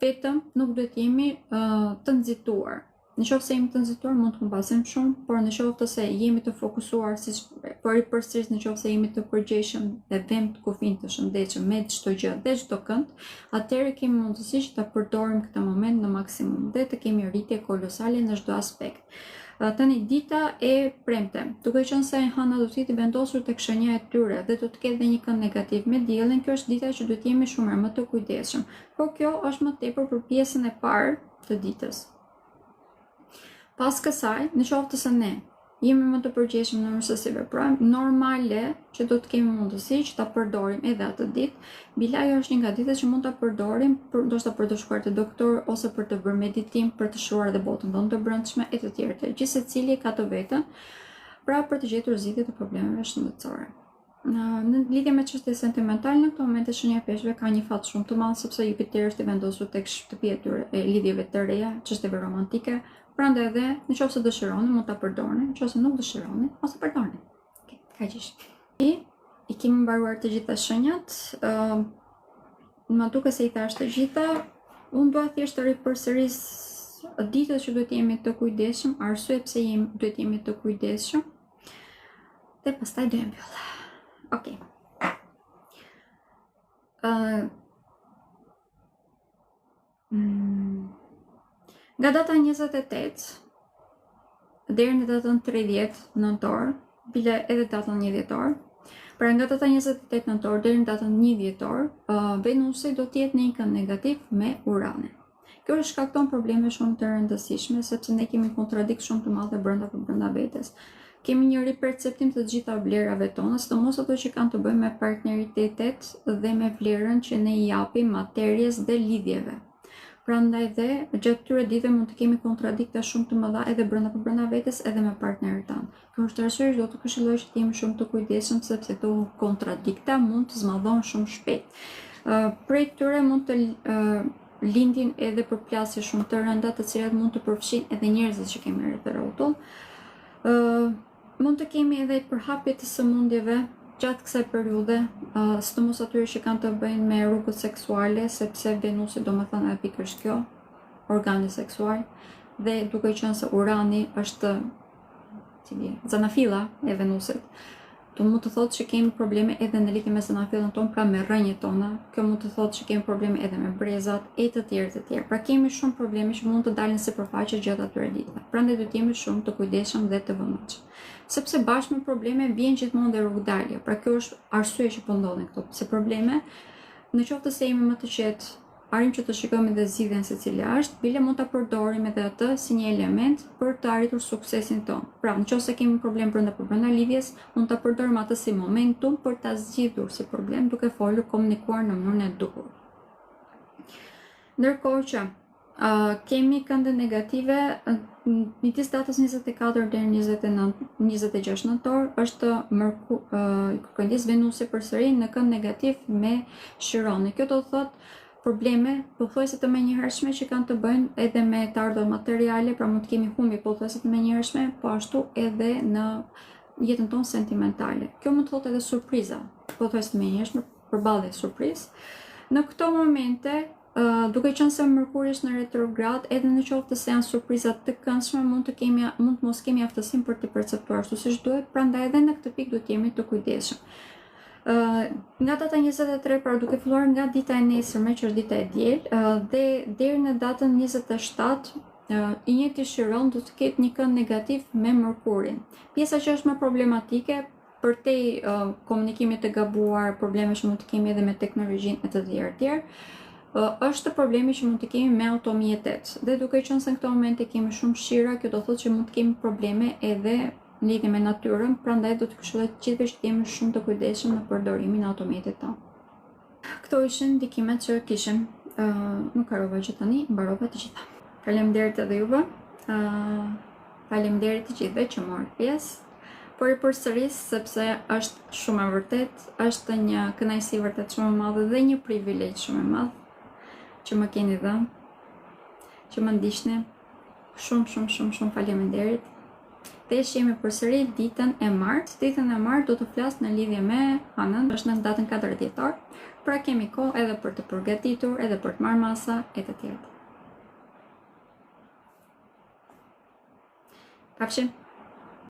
Vetëm nuk duhet jemi të nxituar. Në qoftë se jemi të nxituar mund të humbasim shumë, por në qoftë se jemi të fokusuar, siç përsëris në qoftë se jemi të përgjegjshëm dhe vëmë të kufijnë të shëndetshëm me çdo gjë dhe çdo kënd, atëherë kemi mundësi që ta përdorim këtë moment në maksimum dhe të kemi rritje kolosale në çdo aspekt. Tani dita e premte, duke qenë se hëna do të jetë vendosur tek shenja e tyre dhe do të ketë edhe një kënd negativ me diellin, kjo është dita që duhet jemi shumë më të kujdesshëm. Por kjo është më tepër për pjesën e parë të ditës. Pas kësaj, në qoftë se ne jemi më të përgjegjshëm në mënyrë se veprojmë, normale që do të kemi mundësi që ta përdorim edhe atë ditë. Bila ajo është një nga ditët që mund ta përdorim, ndoshta për të shkuar te doktor ose për të bërë meditim, për të shruar edhe botën tonë të brendshme e të tjerë. Gjithsesi cili ka të vetën, pra për të gjetur zgjidhje të problemeve shëndetësore. Në lidhje me çështje sentimentale, në këtë moment shenja e peshqve ka një fat shumë të madh sepse Jupiteri është i vendosur tek shtëpia e tyre e lidhjeve të reja, çështjeve romantike. Prandaj edhe nëse dëshironi mund ta përdorni, nëse nuk dëshironi ose përdorni. Okej, kaq është. I kemi mbaruar të gjitha shenjat. Më duket se i thash të gjitha. Unë dua thjesht të ripërsëris ditët që duhet jemi të kujdesshëm, arsye pse duhet jemi të kujdesshëm. Dhe pastaj do e mbyll. Okej. Nga data 28 deri në datën 30 nëntor, bile edhe datën 1 dhjetor. Pra nga data 28 nëntor deri në datën 1 dhjetor, Venusi do të jetë në një kënd negativ me Uranin. Kjo shkakton probleme shumë të rëndësishme sepse ne kemi kontradikt shumë të madhe brenda vetes. Kemi një riperceptim të gjitha vlerave tona, sidomos ato që kanë të bëjnë me partneritetet dhe me vlerën që ne i japim materjes dhe lidhjeve. Prandaj dhe gjatë këtyre ditëve mund të kemi kontradikte shumë të mëdha edhe brenda vetes edhe me partnerin tanë. Kjo është arsye që do të këshilloj që të jemi shumë të kujdesshëm sepse këto kontradikta mund të zmadhojnë shumë shpejt. Prej këtyre mund të lindin edhe përplasje shumë të rënda të cilat mund të përfshin edhe njerëzit që kemi rreth rrotull. Mund të kemi edhe përhapje të sëmundjeve gjatë kësaj periudhe, sidomos atyre që kanë të bëjnë me rrugët seksuale, sepse Venusi domethënë është pikërisht kjo, organi seksual, dhe duke qenë se Urani është zanafilla e Venusit, do mund të thotë që kemi probleme edhe në lidhje me zanafillën tonë, pra me rrënjët tona. Kjo mund të thotë që kemi probleme edhe me brezat e të tjerë. Pra kemi shumë probleme që mund të dalin në sipërfaqe gjatë atyre ditëve. Prandaj duhet jemi shumë të kujdesshëm dhe të vëmendshëm. Sepse bashkë me probleme vjen gjithmonë dhe rrugdalje. Pra kjo është arsye që po ndodhin këto se probleme. Në qoftë se jemi më të qetë arrim që të shikojmë edhe zgjidhjen se cila është, bile mund ta përdorim edhe atë si një element për të arritur suksesin tonë. Pra, nëse kemi problem brenda lidhjes, mund ta përdorim atë si momentum për ta zgjidhur si problem duke folur, komunikuar në mënyrën e duhur. Ndërkohë që kemi kënde negative midis datës 24 deri 26 nëntor është kërkojndjes Venusi përsëri në kënd negativ me Shironi. Kjo do të thotë probleme pothuajse të menjëhershme që kanë të bëjnë edhe me të ardhur materiale, pra mund të kemi humbi pothuajse të menjëhershme, po ashtu edhe në jetën tonë sentimentale. Kjo mund të thotë edhe surpriza, pothuajse të menjëhershme, përballje surprizë. Në këto momente, duke qenë se Merkuri është në retrograd, edhe në qoftë se janë surpriza të këndshme, mund të mos kemi aftësinë për të perceptuar ashtu siç duhet, prandaj edhe në këtë pikë duhet të jemi të kujdesshëm. Nga data 23, pra duke filluar nga dita e nesërme, që është dita e diel, dhe deri në datën 27, i njëjti Chiron do të ketë një kënd negativ me Merkurin. Pjesa që është më problematike përtej komunikimit të gabuar, probleme që mund të kemi edhe me teknologjinë e të tjerë, është problemi që mund të kemi me automjetet. Dhe duke qenë se në këto momente kemi shumë shira, kjo do thotë që mund të kemi probleme edhe në lidhje me natyrën, prandaj do të këshilloj të gjithëve që të jemi shumë të kujdesshëm në përdorimin e automjetit tonë. Këto ishin ndikimet që kishim. Nuk harrova që tani mbarova të gjitha. Faleminderit edhe juve. Faleminderit të gjithëve që morët pjesë. Por i përsëris sepse është shumë e vërtet, është një kënaqësi vërtet shumë e madhe dhe një privilegj shumë e madh që më keni dhënë, që më ndiqni. Shumë faleminderit. Dhe shihemi përsëri ditën e martë. Ditën e martë do të flas në lidhje me Anën, është në datën 4 dhjetor. Pra kemi kohë edhe për të përgatitur, edhe për të marrë masa e të tjerë. Pafshim.